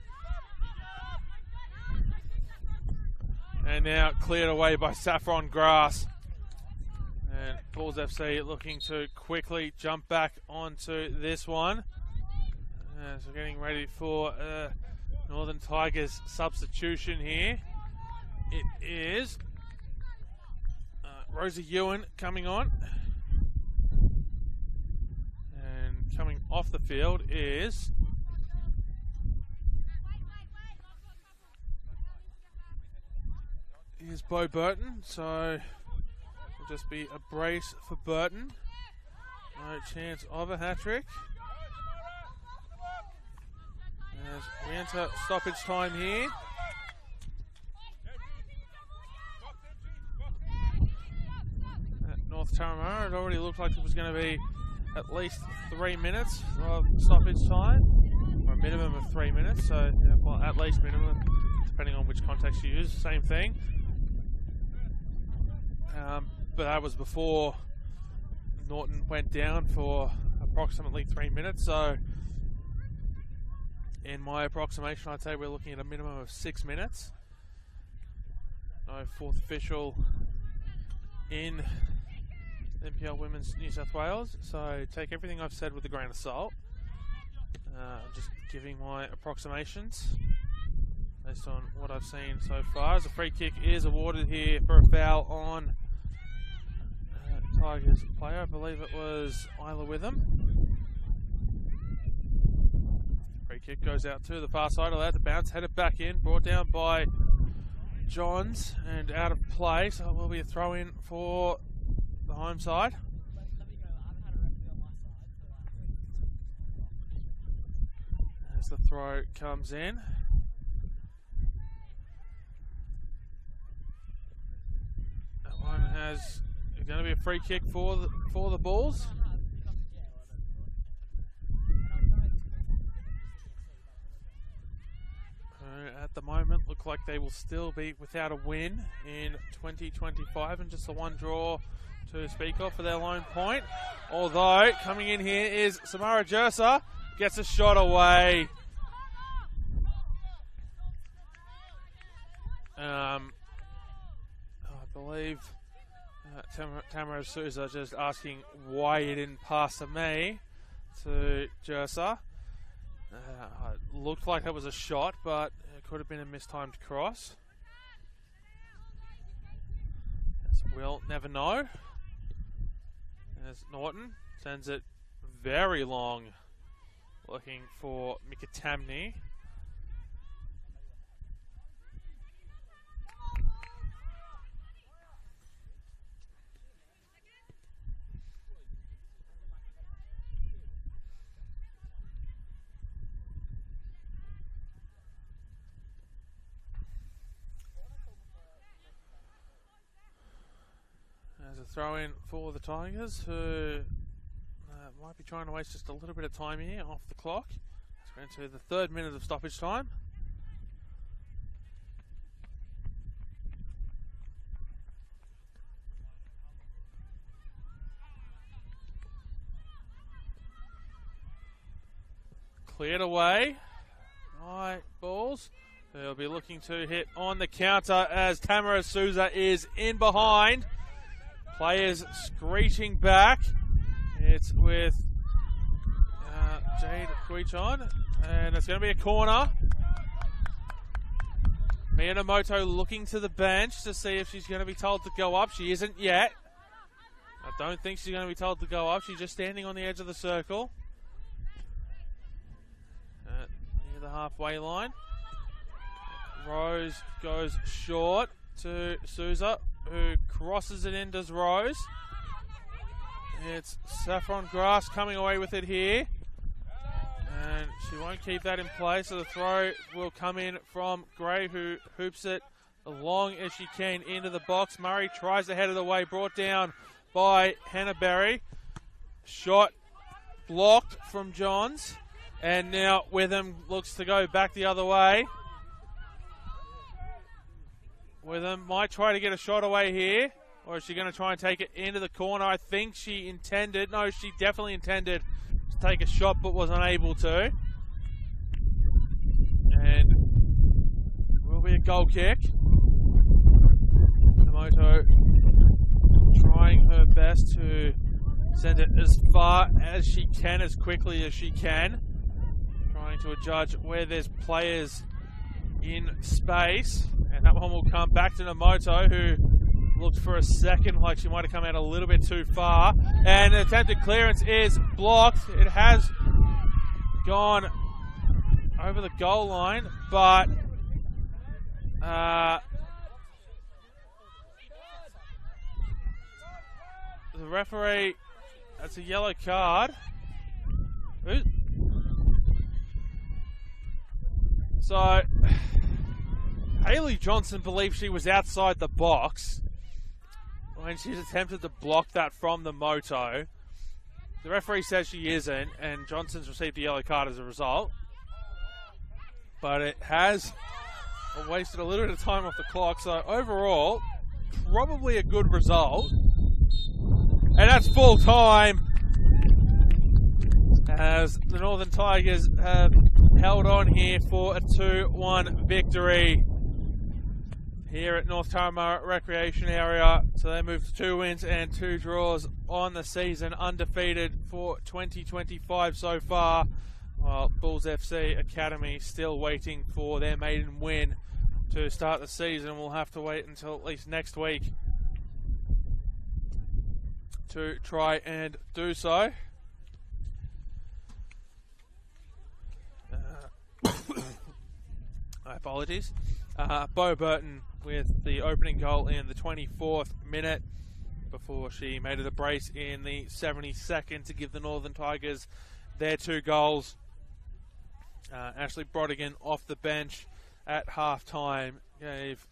And now cleared away by Saffron Grass. And Bulls FC looking to quickly jump back onto this one. So getting ready for Northern Tigers substitution here. It is Rosie Ewan coming on. And coming off the field is Bo Burton. So it'll just be a brace for Burton. No chance of a hat-trick. As we enter stoppage time here. At North Turramurra, it already looked like it was going to be at least 3 minutes of stoppage time, or a minimum of 3 minutes, so well, at least minimum, depending on which context you use, same thing. But that was before Norton went down for approximately 3 minutes, so in my approximation I'd say we're looking at a minimum of 6 minutes. No fourth official in NPL Women's New South Wales, so take everything I've said with a grain of salt. Just giving my approximations based on what I've seen so far. As a free kick is awarded here for a foul on Tigers player. I believe it was Isla Witham. Free kick goes out to the far side, allowed to bounce, headed back in, brought down by Johns and out of play, so it will be a throw in for the home side. As the throw comes in, that one has going to be a free kick for the Bulls. At the moment, look like they will still be without a win in 2025, and just the one draw to speak of for their lone point. Although coming in here is Samara Jersa, gets a shot away. I believe Tamara Souza just asking why he didn't pass to me, to Jersa. Looked like it was a shot, but it could have been a mistimed cross. As we'll never know. As Norton sends it very long, looking for Mika Tamney. Throw in for the Tigers, who might be trying to waste just a little bit of time here off the clock. We're into the 3rd minute of stoppage time. Cleared away by Bulls. They'll be looking to hit on the counter as Tamara Souza is in behind. Players screeching back. It's with Jade Guichon, and it's going to be a corner. Miyamoto looking to the bench to see if she's going to be told to go up. She isn't yet. I don't think she's going to be told to go up. She's just standing on the edge of the circle. Near the halfway line. Rose goes short to Souza, who crosses it in, does Rose. It's Saffron Grass coming away with it here. And she won't keep that in play, so the throw will come in from Gray, who hoops it as long as she can into the box. Murray tries to head it away, brought down by Hannah Berry. Shot blocked from Johns. And now Witham looks to go back the other way. Witham might try to get a shot away here, or is she going to try and take it into the corner? I think she intended, no, she definitely intended to take a shot but was unable to. And it will be a goal kick. Miyamoto trying her best to send it as far as she can, as quickly as she can. Trying to judge where there's players in space. And that one will come back to Namoto, who looked for a second like she might have come out a little bit too far. And the attempted clearance is blocked. It has gone over the goal line, but the referee, that's a yellow card. So Hayley Johnson believed she was outside the box when she's attempted to block that from the moto. The referee says she isn't, and Johnson's received a yellow card as a result. But it has wasted a little bit of time off the clock, so overall, probably a good result. And that's full time, as the Northern Tigers have held on here for a 2-1 victory here at North Turramurra Recreation Area. So they move to 2 wins and 2 draws on the season, undefeated for 2025 so far, while Bulls FC Academy still waiting for their maiden win to start the season. We'll have to wait until at least next week to try and do so. Apologies. Bo Burton with the opening goal in the 24th minute before she made it a brace in the 72nd to give the Northern Tigers their 2 goals. Ashley Brodigan off the bench at half-time gave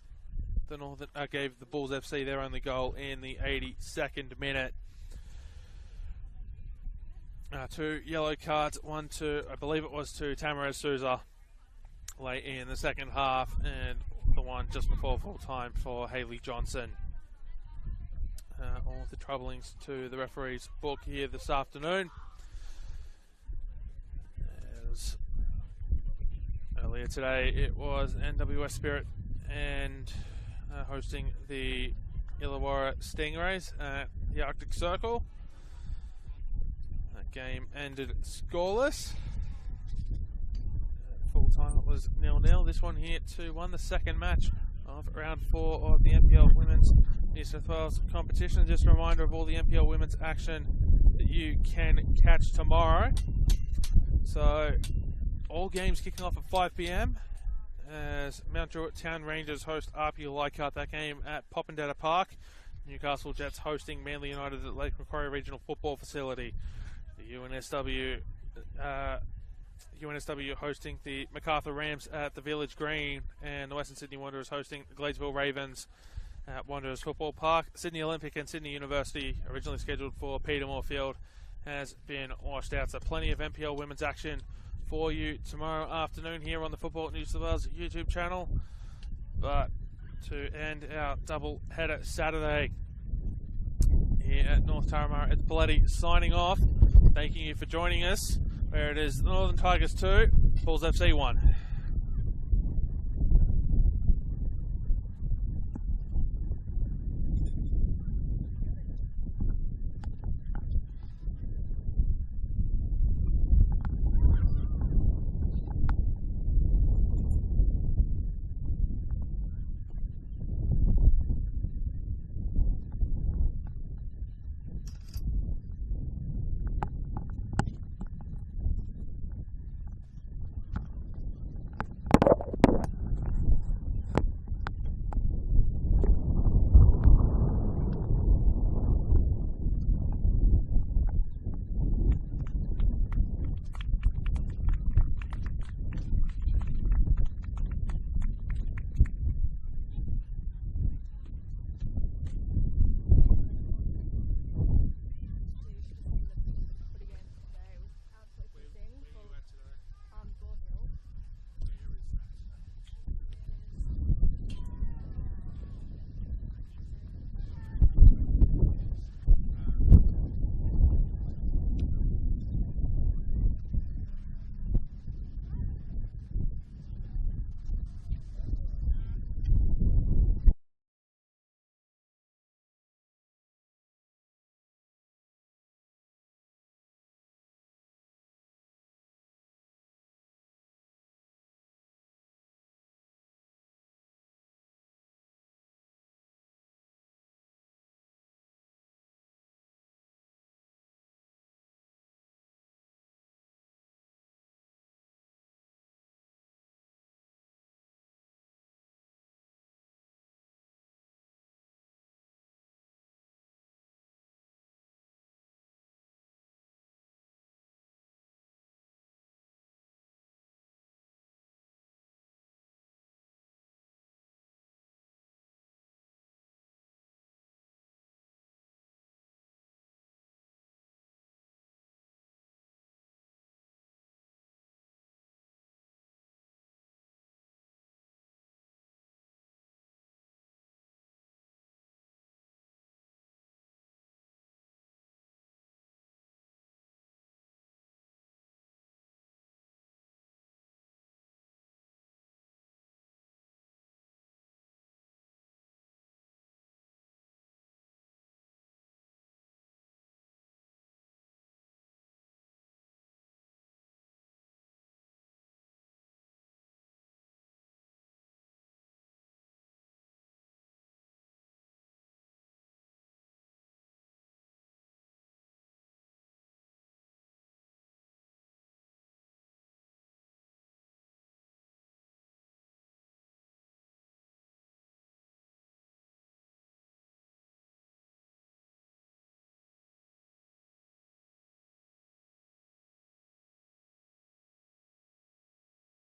the Bulls FC their only goal in the 82nd minute. 2 yellow cards, one to, I believe it was to Tamarez Souza late in the second half, and the one just before full time for Hayley Johnson. All the troublings to the referee's book here this afternoon. As earlier today it was NWS Spirit and hosting the Illawarra Stingrays at the Arctic Circle. That game ended scoreless. Full time it was 0-0. This one here 2-1, the second match of round 4 of the NPL Women's New South Wales competition. Just a reminder of all the NPL Women's action that you can catch tomorrow. So all games kicking off at 5 p.m. as Mount Druitt Town Rangers host RPU Leichhardt. That game at Popondetta Park. Newcastle Jets hosting Manly United at Lake Macquarie Regional Football Facility. The UNSW hosting the MacArthur Rams at the Village Green, and the Western Sydney Wanderers hosting the Gladesville Ravens at Wanderers Football Park. Sydney Olympic and Sydney University, originally scheduled for Petermore Field, has been washed out. So plenty of NPL women's action for you tomorrow afternoon here on the Football New South Wales YouTube channel. But to end our double header Saturday here at North Turramurra, it's Bloody signing off. Thanking you for joining us, where it is the Northern Tigers 2, Bulls FC 1.